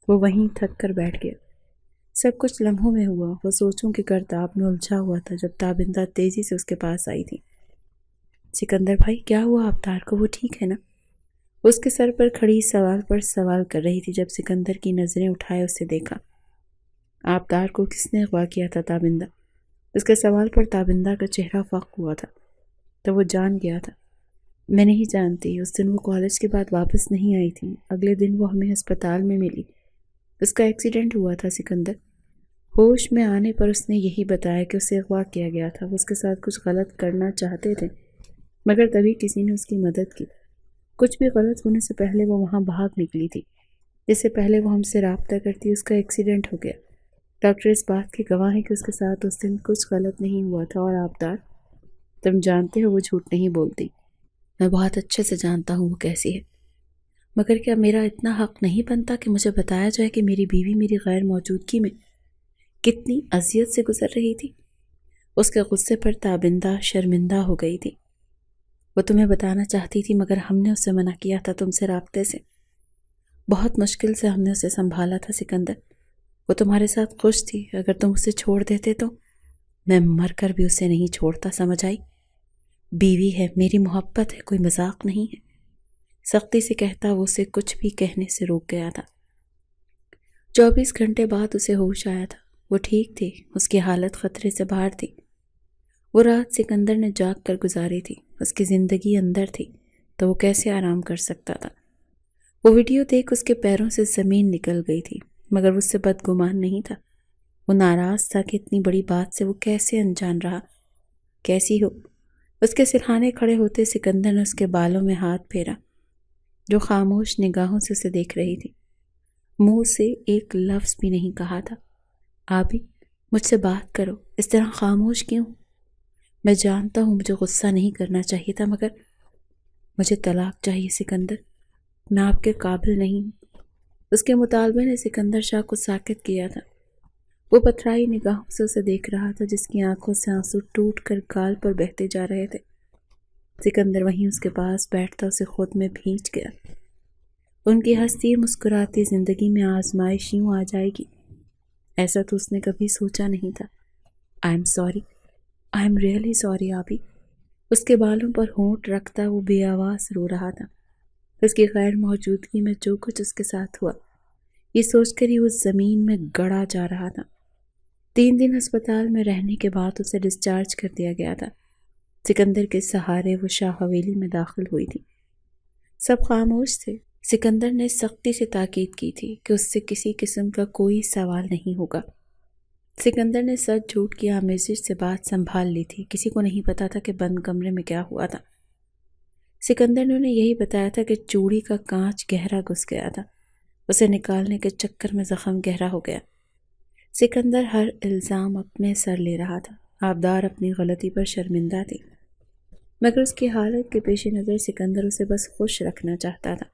وہ وہیں تھک کر بیٹھ گیا۔ سب کچھ لمحوں میں ہوا۔ وہ سوچوں کے گرداب میں الجھا ہوا تھا جب تابندہ تیزی سے اس کے پاس آئی تھی۔ سکندر بھائی، کیا ہوا آبدار کو؟ وہ ٹھیک ہے نا؟ اس کے سر پر کھڑی سوال پر سوال کر رہی تھی۔ جب سکندر کی نظریں اٹھائے اسے دیکھا۔ آبدار کو کس نے اغوا کیا تھا؟ تابندہ۔ اس کے سوال پر تابندہ کا چہرہ فاق ہوا تھا تو وہ جان گیا تھا۔ میں نہیں جانتی، اس دن وہ کالج کے بعد واپس نہیں آئی تھی۔ اگلے دن وہ ہمیں ہسپتال میں ملی۔ اس کا ایکسیڈنٹ ہوا تھا سکندر۔ ہوش میں آنے پر اس نے یہی بتایا کہ اسے اغوا کیا گیا تھا۔ وہ اس کے ساتھ کچھ غلط کرنا چاہتے تھے، مگر تبھی کسی نے اس کی مدد کی۔ کچھ بھی غلط ہونے سے پہلے وہ وہاں بھاگ نکلی تھی۔ اس سے پہلے وہ ہم سے رابطہ کرتی اس کا ایکسیڈنٹ ہو گیا۔ ڈاکٹر اس بات کی گواہ ہے کہ اس کے ساتھ اس دن کچھ غلط نہیں ہوا تھا، اور آبدار، تم جانتے ہو وہ جھوٹ نہیں بولتی۔ میں بہت اچھے سے جانتا ہوں وہ کیسی ہے، مگر کیا میرا اتنا حق نہیں بنتا کہ مجھے بتایا جائے کہ میری بیوی میری غیر موجودگی میں کتنی اذیت سے گزر رہی تھی؟ اس کے غصے پر تابندہ شرمندہ ہو گئی تھی۔ وہ تمہیں بتانا چاہتی تھی، مگر ہم نے اسے منع کیا تھا تم سے رابطے سے۔ بہت مشکل سے ہم نے اسے سنبھالا تھا سکندر۔ وہ تمہارے ساتھ خوش تھی، اگر تم اسے چھوڑ دیتے تو میں مر کر بھی اسے نہیں چھوڑتا، سمجھ آئی؟ بیوی ہے، میری محبت ہے، کوئی مذاق نہیں ہے۔ سختی سے کہتا وہ اسے کچھ بھی کہنے سے روک گیا تھا۔ 24 گھنٹے بعد اسے ہوش آیا تھا۔ وہ ٹھیک تھی، اس کی حالت خطرے سے باہر تھی۔ وہ رات سکندر نے جاگ کر گزاری تھی، اس کی زندگی اندر تھی تو وہ کیسے آرام کر سکتا تھا؟ وہ ویڈیو دیکھ اس کے پیروں سے زمین نکل گئی تھی، مگر اس سے بدگمان نہیں تھا۔ وہ ناراض تھا کہ اتنی بڑی بات سے وہ کیسے انجان رہا۔ کیسی ہو؟ اس کے سرہانے کھڑے ہوتے سکندر نے اس کے بالوں میں ہاتھ پھیرا، جو خاموش نگاہوں سے اسے دیکھ رہی تھی۔ منہ سے ایک لفظ بھی نہیں کہا تھا۔ آبی، مجھ سے بات کرو، اس طرح خاموش کیوں؟ میں جانتا ہوں مجھے غصہ نہیں کرنا چاہیے تھا، مگر مجھے طلاق چاہیے سکندر، میں آپ کے قابل نہیں ہوں۔ اس کے مطالبے نے سکندر شاہ کو ساکت کیا تھا۔ وہ پتھرائی نگاہوں سے اسے دیکھ رہا تھا، جس کی آنکھوں سے آنسو ٹوٹ کر گال پر بہتے جا رہے تھے۔ سکندر وہیں اس کے پاس بیٹھتا اسے خود میں بھینچ گیا۔ ان کی ہنستی مسکراتی زندگی میں آزمائش یوں آ جائے گی، ایسا تو اس نے کبھی سوچا نہیں تھا۔ I am sorry, I am really sorry آبی۔ اس کے بالوں پر ہونٹ رکھتا وہ بے آواز رو رہا تھا۔ اس کی غیر موجودگی میں جو کچھ اس کے ساتھ ہوا، یہ سوچ کر ہی وہ زمین میں گڑا جا رہا تھا۔ 3 دن ہسپتال میں رہنے کے بعد اسے ڈسچارج کر دیا گیا تھا۔ سکندر کے سہارے وہ شاہ حویلی میں داخل ہوئی تھی۔ سب خاموش تھے۔ سکندر نے سختی سے تاکید کی تھی کہ اس سے کسی قسم کا کوئی سوال نہیں ہوگا۔ سکندر نے سچ جھوٹ کی آمیزش سے بات سنبھال لی تھی، کسی کو نہیں پتا تھا کہ بند کمرے میں کیا ہوا تھا۔ سکندر نے انہیں یہی بتایا تھا کہ چوڑی کا کانچ گہرا گھس گیا تھا، اسے نکالنے کے چکر میں زخم گہرا ہو گیا۔ سکندر ہر الزام اپنے سر لے رہا تھا، آبدار اپنی غلطی پر شرمندہ تھی، مگر اس کی حالت کے پیش نظر سکندر اسے بس خوش رکھنا چاہتا تھا۔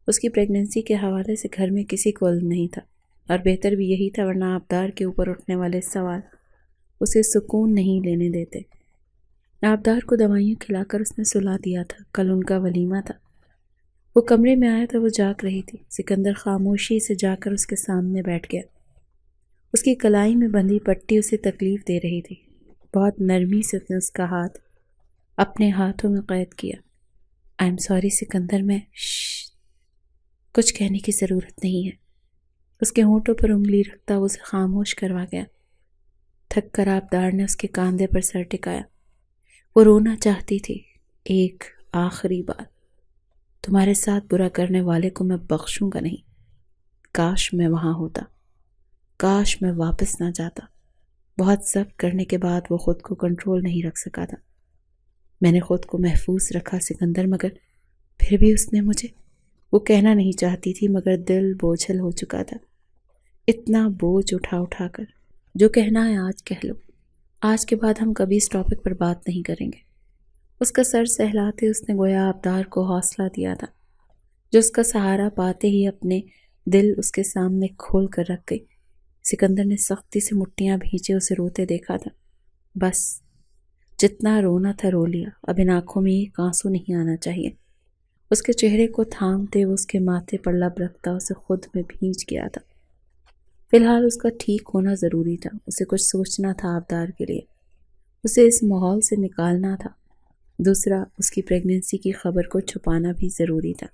اس کی پریگننسی کے حوالے سے گھر میں کسی کو علم نہیں تھا، اور بہتر بھی یہی تھا، ورنہ آبدار کے اوپر اٹھنے والے سوال اسے سکون نہیں لینے دیتے۔ آبدار کو دوائیاں کھلا کر اس نے سلا دیا تھا، کل ان کا ولیمہ تھا۔ وہ کمرے میں آیا تو وہ جاگ رہی تھی۔ سکندر خاموشی سے جا کر اس کے سامنے بیٹھ گیا۔ اس کی کلائی میں بندھی پٹی اسے تکلیف دے رہی تھی۔ بہت نرمی سے اس نے اس کا ہاتھ اپنے ہاتھوں میں قید کیا۔ آئی ایم سوری سکندر، میں کچھ کہنے کی ضرورت نہیں ہے۔ اس کے ہونٹوں پر انگلی رکھتا وہ اسے خاموش کروا گیا۔ تھک کر آبدار نے اس کے کاندھے پر سر ٹکایا۔ وہ رونا چاہتی تھی۔ ایک آخری بار، تمہارے ساتھ برا کرنے والے کو میں بخشوں گا نہیں۔ کاش میں وہاں ہوتا، کاش میں واپس نہ جاتا۔ بہت ضبط کرنے کے بعد وہ خود کو کنٹرول نہیں رکھ سکا تھا۔ میں نے خود کو محفوظ رکھا سکندر، مگر پھر بھی اس نے مجھے، وہ کہنا نہیں چاہتی تھی مگر دل بوجھل ہو چکا تھا۔ اتنا بوجھ اٹھا اٹھا کر، جو کہنا ہے آج کہہ لو، آج کے بعد ہم کبھی اس ٹاپک پر بات نہیں کریں گے۔ اس کا سر سہلاتے اس نے گویا آبدار کو حوصلہ دیا تھا، جو اس کا سہارا پاتے ہی اپنے دل اس کے سامنے کھول کر رکھ گئی۔ سکندر نے سختی سے مٹھیاں بھینچے اسے روتے دیکھا تھا۔ بس جتنا رونا تھا رو لیا، اب ان آنکھوں میں ایک آنسو نہیں آنا چاہیے۔ اس کے چہرے کو تھامتے وہ اس کے ماتھے پر لب رکھتا اسے خود میں بھینچ گیا تھا۔ فی الحال اس کا ٹھیک ہونا ضروری تھا، اسے کچھ سوچنا تھا آبدار کے لیے، اسے اس ماحول سے نکالنا تھا۔ دوسرا، اس کی پریگننسی کی خبر کو چھپانا بھی ضروری تھا۔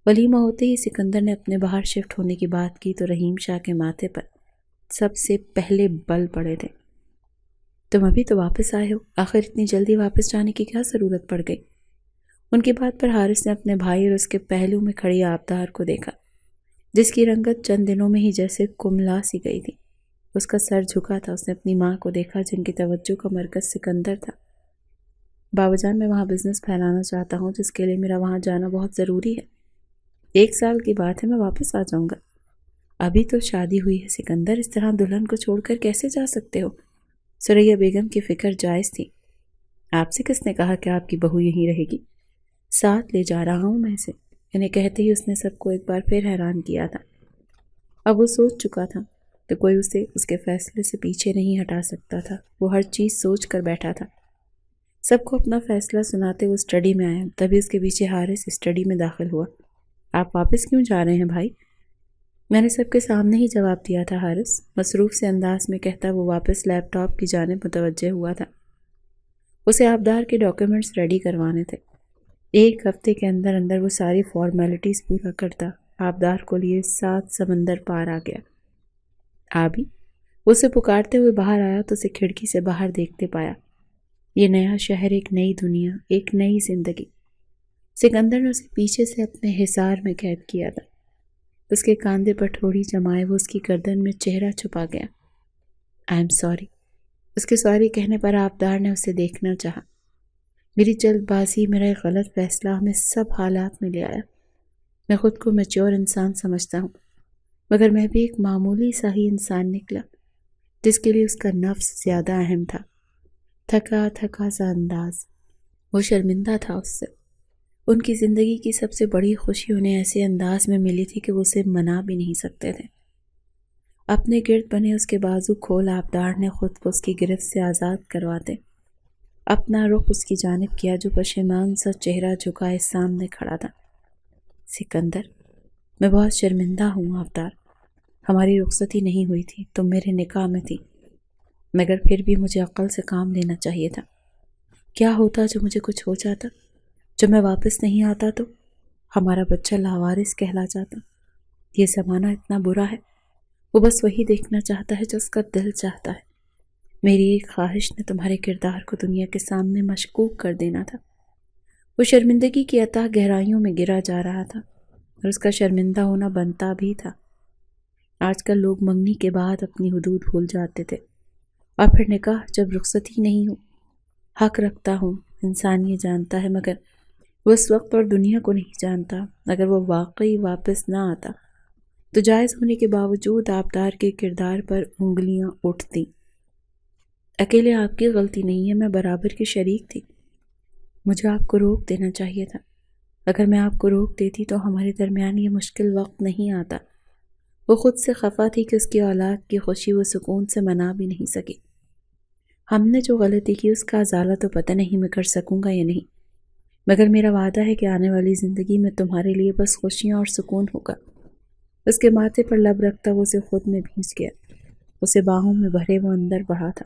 ولیمہ ہوتے ہی سکندر نے اپنے باہر شفٹ ہونے کی بات کی تو رحیم شاہ کے ماتھے پر سب سے پہلے بل پڑے تھے۔ تم ابھی تو واپس آئے ہو، آخر اتنی جلدی واپس جانے کی کیا ضرورت پڑ گئی؟ ان کی بات پر حارث نے اپنے بھائی اور اس کے پہلو میں کھڑی آبدار کو دیکھا، جس کی رنگت چند دنوں میں ہی جیسے کملا سی گئی تھی۔ اس کا سر جھکا تھا، اس نے اپنی ماں کو دیکھا جن کی توجہ کا مرکز سکندر تھا۔ بابا جان، میں وہاں بزنس پھیلانا چاہتا ہوں، جس کے لیے میرا وہاں جانا بہت ضروری ہے۔ 1 سال کی بات ہے، میں واپس آ جاؤں گا۔ ابھی تو شادی ہوئی ہے سکندر، اس طرح دلہن کو چھوڑ کر کیسے جا سکتے ہو؟ ثریا بیگم کی فکر جائز تھی۔ آپ سے کس نے کہا کہ آپ کی بہو یہیں رہے گی؟ ساتھ لے جا رہا ہوں میں اسے۔ انہیں کہتے ہی اس نے سب کو ایک بار پھر حیران کیا تھا۔ اب وہ سوچ چکا تھا کہ کوئی اسے اس کے فیصلے سے پیچھے نہیں ہٹا سکتا تھا۔ وہ ہر چیز سوچ کر بیٹھا تھا۔ سب کو اپنا فیصلہ سناتے وہ اسٹڈی میں آیا، تبھی اس کے پیچھے حارث اسٹڈی میں داخل ہوا۔ آپ واپس کیوں جا رہے ہیں بھائی؟ میں نے سب کے سامنے ہی جواب دیا تھا حارث، مصروف سے انداز میں کہتا وہ واپس لیپ ٹاپ کی جانب متوجہ ہوا تھا۔ اسے آبدار کے ڈاکیومنٹس ریڈی کروانے تھے۔ 1 ہفتے کے اندر اندر وہ ساری فارمیلٹیز پورا کرتا۔ آبدار کو لیے 7 سمندر پار آ گیا۔ آبی، اسے پکارتے ہوئے باہر آیا تو اسے کھڑکی سے باہر دیکھتے پایا۔ یہ نیا شہر، ایک نئی دنیا، ایک نئی زندگی۔ سکندر نے اسے پیچھے سے اپنے حصار میں قید کیا تھا۔ اس کے کاندھے پر ٹھوڑی جمائے وہ اس کی گردن میں چہرہ چھپا گیا۔ I am sorry. اس کے سوری کہنے پر آبدار نے اسے دیکھنا چاہا۔ میری جلد بازی، میرا ایک غلط فیصلہ ہمیں سب حالات میں لے آیا۔ میں خود کو میچور انسان سمجھتا ہوں، مگر میں بھی ایک معمولی سا ہی انسان نکلا، جس کے لیے اس کا نفس زیادہ اہم تھا۔ تھکا تھکا سا انداز۔ وہ شرمندہ تھا اس سے۔ ان کی زندگی کی سب سے بڑی خوشی انہیں ایسے انداز میں ملی تھی کہ وہ اسے منا بھی نہیں سکتے تھے۔ اپنے گرد بنے اس کے بازو کھول آبدار نے خود کو اس کی گرفت سے آزاد کرواتے اپنا رخ اس کی جانب کیا، جو پشیمان سا چہرہ جھکائے سامنے کھڑا تھا۔ سکندر، میں بہت شرمندہ ہوں آبدار۔ ہماری رخصتی نہیں ہوئی تھی، تم میرے نکاح میں تھی، مگر پھر بھی مجھے عقل سے کام لینا چاہیے تھا۔ کیا ہوتا جو مجھے کچھ ہو جاتا؟ جب میں واپس نہیں آتا تو ہمارا بچہ لاوارث کہلا جاتا۔ یہ زمانہ اتنا برا ہے، وہ بس وہی دیکھنا چاہتا ہے جو اس کا دل چاہتا ہے۔ میری ایک خواہش نے تمہارے کردار کو دنیا کے سامنے مشکوک کر دینا تھا۔ وہ شرمندگی کی اتاہ گہرائیوں میں گرا جا رہا تھا، اور اس کا شرمندہ ہونا بنتا بھی تھا۔ آج کل لوگ منگنی کے بعد اپنی حدود بھول جاتے تھے، اور پھر نکاح جب رخصتی نہیں ہو۔ حق رکھتا ہوں، انسان یہ جانتا ہے، مگر وہ اس وقت اور دنیا کو نہیں جانتا۔ اگر وہ واقعی واپس نہ آتا تو جائز ہونے کے باوجود آبدار کے کردار پر انگلیاں اٹھتیں۔ اکیلے آپ کی غلطی نہیں ہے، میں برابر کی شریک تھی۔ مجھے آپ کو روک دینا چاہیے تھا۔ اگر میں آپ کو روک دیتی تو ہمارے درمیان یہ مشکل وقت نہیں آتا۔ وہ خود سے خفا تھی کہ اس کی اولاد کی خوشی وہ سکون سے منا بھی نہیں سکی۔ ہم نے جو غلطی کی اس کا ازالہ تو پتہ نہیں میں کر سکوں گا یا نہیں، مگر میرا وعدہ ہے کہ آنے والی زندگی میں تمہارے لیے بس خوشیاں اور سکون ہوگا۔ اس کے ماتھے پر لب رکھتا وہ اسے خود میں بھینس گیا۔ اسے باہوں میں بھرے وہ اندر بڑھا تھا۔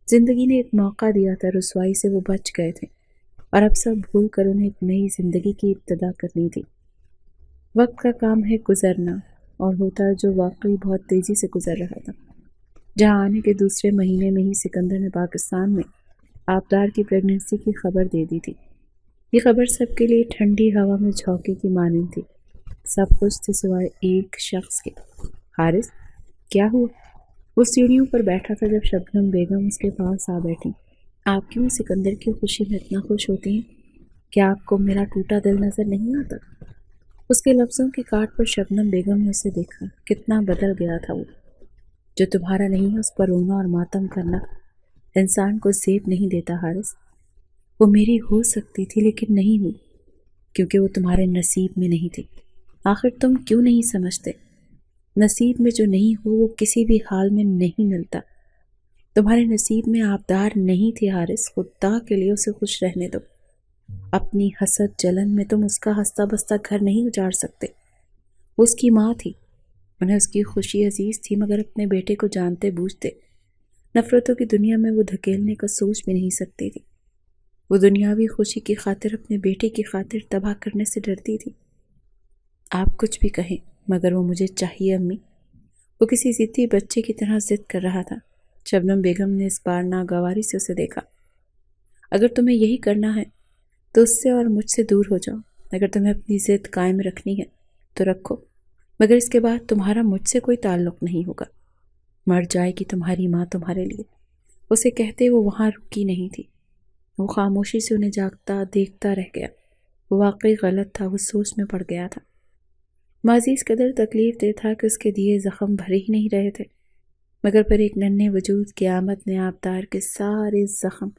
زندگی نے ایک موقع دیا تھا، رسوائی سے وہ بچ گئے تھے، اور اب سب بھول کر انہیں ایک نئی زندگی کی ابتدا کرنی تھی۔ وقت کا کام ہے گزرنا، اور ہوتا جو واقعی بہت تیزی سے گزر رہا تھا۔ جہاں آنے کے دوسرے مہینے میں ہی سکندر نے پاکستان میں آبدار کی پریگننسی کی خبر دے دی تھی۔ یہ خبر سب کے لیے ٹھنڈی ہوا میں جھونکے کی مانند تھی۔ سب خوش تھے سوائے ایک شخص کے۔ حارث، کیا ہوا؟ وہ سیڑھیوں پر بیٹھا تھا جب شبنم بیگم اس کے پاس آ بیٹھی۔ آپ کیوں سکندر کی خوشی میں اتنا خوش ہوتی ہیں؟ کیا آپ کو میرا ٹوٹا دل نظر نہیں آتا؟ اس کے لفظوں کی کاٹ پر شبنم بیگم نے اسے دیکھا۔ کتنا بدل گیا تھا وہ۔ جو تمہارا نہیں ہے اس پر رونا اور ماتم کرنا انسان کو زیب نہیں دیتا حارث۔ وہ میری ہو سکتی تھی لیکن نہیں ہوئی، کیونکہ وہ تمہارے نصیب میں نہیں تھی۔ آخر تم کیوں نہیں سمجھتے؟ نصیب میں جو نہیں ہو وہ کسی بھی حال میں نہیں ملتا۔ تمہارے نصیب میں آبدار نہیں تھی حارث، خدا کے لیے اسے خوش رہنے دو۔ اپنی حسد جلن میں تم اس کا ہنستا بستا گھر نہیں اجاڑ سکتے۔ وہ اس کی ماں تھی، انہیں اس کی خوشی عزیز تھی، مگر اپنے بیٹے کو جانتے بوجھتے نفرتوں کی دنیا میں وہ دھکیلنے کا سوچ بھی نہیں سکتی تھی۔ وہ دنیاوی خوشی کی خاطر اپنے بیٹے کی خاطر تباہ کرنے سے ڈرتی تھی۔ آپ کچھ بھی کہیں، مگر وہ مجھے چاہیے امی۔ وہ کسی ضدی بچے کی طرح ضد کر رہا تھا۔ شبنم بیگم نے اس بار ناگواری سے اسے دیکھا۔ اگر تمہیں یہی کرنا ہے تو اس سے اور مجھ سے دور ہو جاؤ۔ اگر تمہیں اپنی ضد قائم رکھنی ہے تو رکھو، مگر اس کے بعد تمہارا مجھ سے کوئی تعلق نہیں ہوگا۔ مر جائے گی تمہاری ماں تمہارے لیے۔ اسے کہتے وہ وہاں رکی نہیں تھی۔ وہ خاموشی سے انہیں جاگتا دیکھتا رہ گیا۔ وہ واقعی غلط تھا، وہ سوچ میں پڑ گیا تھا۔ ماضی اس قدر تکلیف دہ تھا کہ اس کے دیے زخم بھرے ہی نہیں رہے تھے، مگر پھر ایک ننھے وجود کی آمد نے آبدار کے سارے زخم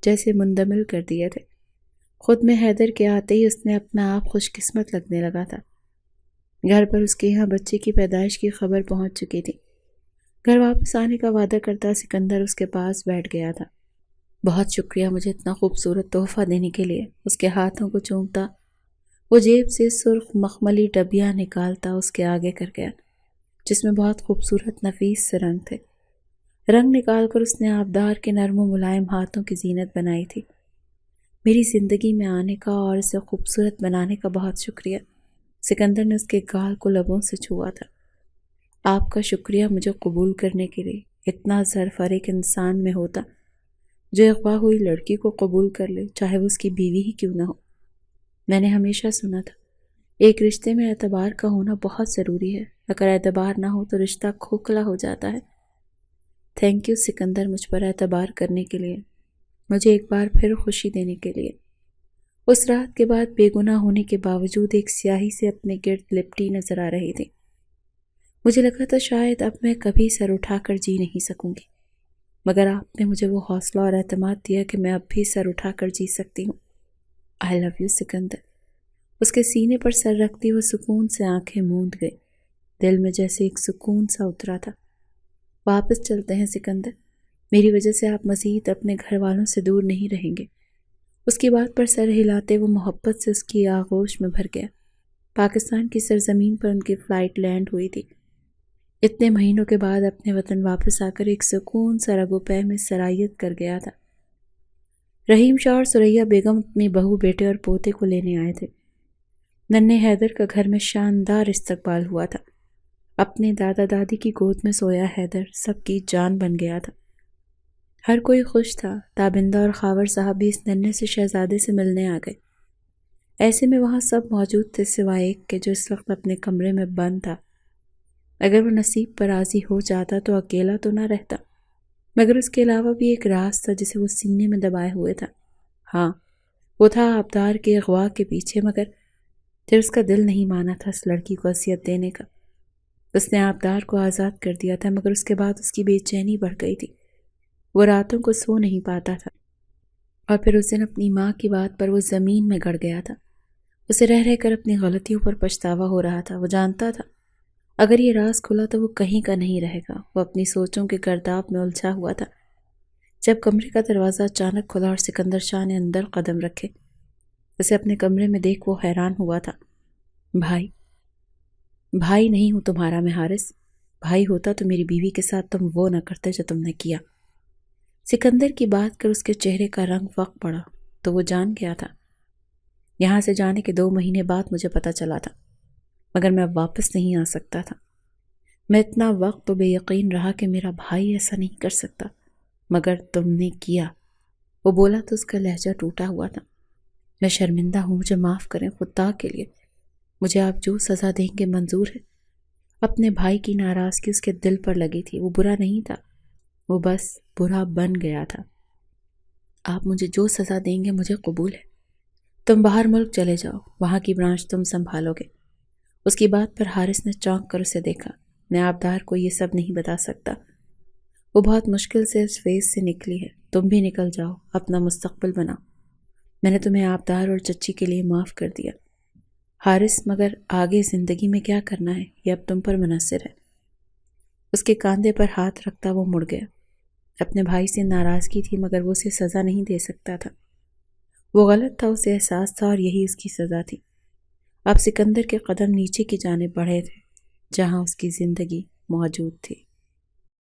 جیسے مندمل کر دیے تھے۔ خود میں حیدر کے آتے ہی اس نے اپنا آپ خوش قسمت لگنے لگا تھا۔ گھر پر اس کے یہاں بچے کی پیدائش کی خبر پہنچ چکی تھی۔ گھر واپس آنے کا وعدہ کرتا سکندر اس کے پاس بیٹھ گیا تھا۔ بہت شکریہ مجھے اتنا خوبصورت تحفہ دینے کے لیے۔ اس کے ہاتھوں کو چومتا وہ جیب سے سرخ مخملی ڈبیاں نکالتا اس کے آگے کر گیا، جس میں بہت خوبصورت نفیس سے رنگ تھے۔ رنگ نکال کر اس نے آبدار کے نرم و ملائم ہاتھوں کی زینت بنائی تھی۔ میری زندگی میں آنے کا اور اسے خوبصورت بنانے کا بہت شکریہ۔ سکندر نے اس کے گال کو لبوں سے چھوا تھا۔ آپ کا شکریہ مجھے قبول کرنے کے لیے۔ اتنا ظرف ہر ایک انسان میں ہوتا جو اغوا ہوئی لڑکی کو قبول کر لے، چاہے وہ اس کی بیوی ہی کیوں نہ ہو۔ میں نے ہمیشہ سنا تھا ایک رشتے میں اعتبار کا ہونا بہت ضروری ہے، اگر اعتبار نہ ہو تو رشتہ کھوکھلا ہو جاتا ہے۔ تھینک یو سکندر، مجھ پر اعتبار کرنے کے لیے، مجھے ایک بار پھر خوشی دینے کے لیے۔ اس رات کے بعد بے گناہ ہونے کے باوجود ایک سیاہی سے اپنے گرد لپٹی نظر آ رہی تھی۔ مجھے لگا تھا شاید اب میں کبھی سر اٹھا کر جی نہیں سکوں گی، مگر آپ نے مجھے وہ حوصلہ اور اعتماد دیا کہ میں اب بھی سر اٹھا کر جی سکتی ہوں۔ آئی لو یو سکندر۔ اس کے سینے پر سر رکھتی وہ سکون سے آنکھیں موند گئی۔ دل میں جیسے ایک سکون سا اترا تھا۔ واپس چلتے ہیں سکندر، میری وجہ سے آپ مزید اپنے گھر والوں سے دور نہیں رہیں گے۔ اس کی بات پر سر ہلاتے وہ محبت سے اس کی آغوش میں بھر گیا۔ پاکستان کی سرزمین پر ان کی فلائٹ لینڈ ہوئی تھی۔ اتنے مہینوں کے بعد اپنے وطن واپس آ کر ایک سکون سا رگ و پے میں سرایت کر گیا تھا۔ رحیم شاہ اور سریا بیگم اپنی بہو بیٹے اور پوتے کو لینے آئے تھے۔ ننھے حیدر کا گھر میں شاندار استقبال ہوا تھا۔ اپنے دادا دادی کی گود میں سویا حیدر سب کی جان بن گیا تھا۔ ہر کوئی خوش تھا۔ تابندہ اور خاور صاحب بھی اس ننھے سے شہزادے سے ملنے آ گئے۔ ایسے میں وہاں سب موجود تھے سوائے ایک کے جو اس وقت اپنے کمرے میں بند تھا۔ اگر وہ نصیب پر راضی ہو جاتا تو اکیلا تو نہ رہتا، مگر اس کے علاوہ بھی ایک راز تھا جسے وہ سینے میں دبائے ہوئے تھا۔ ہاں، وہ تھا آبدار کے اغوا کے پیچھے، مگر پھر اس کا دل نہیں مانا تھا اس لڑکی کو اذیت دینے کا۔ اس نے آبدار کو آزاد کر دیا تھا، مگر اس کے بعد اس کی بے چینی بڑھ گئی تھی۔ وہ راتوں کو سو نہیں پاتا تھا، اور پھر اس دن اپنی ماں کی بات پر وہ زمین میں گڑ گیا تھا۔ اسے رہ رہ کر اپنی غلطیوں پر پچھتاوا ہو رہا تھا۔ وہ جانتا تھا اگر یہ راز کھلا تو وہ کہیں کا نہیں رہے گا۔ وہ اپنی سوچوں کے گرداب میں الجھا ہوا تھا جب کمرے کا دروازہ اچانک کھلا اور سکندر شاہ نے اندر قدم رکھے۔ اسے اپنے کمرے میں دیکھ وہ حیران ہوا تھا۔ بھائی نہیں ہوں تمہارا میں حارث، بھائی ہوتا تو میری بیوی کے ساتھ تم وہ نہ کرتے جو تم نے کیا۔ سکندر کی بات کر اس کے چہرے کا رنگ وقت پڑا تو وہ جان گیا تھا۔ یہاں سے جانے کے 2 مہینے بعد مجھے پتا چلا تھا، مگر میں اب واپس نہیں آ سکتا تھا۔ میں اتنا وقت تو بے یقین رہا کہ میرا بھائی ایسا نہیں کر سکتا، مگر تم نے کیا۔ وہ بولا تو اس کا لہجہ ٹوٹا ہوا تھا۔ میں شرمندہ ہوں، مجھے معاف کریں خدا کے لیے۔ مجھے آپ جو سزا دیں گے منظور ہے۔ اپنے بھائی کی ناراضگی اس کے دل پر لگی تھی۔ وہ برا نہیں تھا، وہ بس برا بن گیا تھا۔ آپ مجھے جو سزا دیں گے مجھے قبول ہے۔ تم باہر ملک چلے جاؤ، وہاں کی برانچ تم سنبھالو گے۔ اس کی بات پر حارث نے چونک کر اسے دیکھا۔ میں آبدار کو یہ سب نہیں بتا سکتا، وہ بہت مشکل سے اس فیز سے نکلی ہے۔ تم بھی نکل جاؤ، اپنا مستقبل بناؤ۔ میں نے تمہیں آبدار اور چچی کے لیے معاف کر دیا حارث، مگر آگے زندگی میں کیا کرنا ہے یہ اب تم پر منحصر ہے۔ اس کے کاندھے پر ہاتھ رکھتا وہ مڑ گیا۔ اپنے بھائی سے ناراضگی تھی، مگر وہ اسے سزا نہیں دے سکتا تھا۔ وہ غلط تھا، اسے احساس تھا، اور یہی اس کی سزا تھی۔ اب سکندر کے قدم نیچے کی جانب بڑھے تھے جہاں اس کی زندگی موجود تھی۔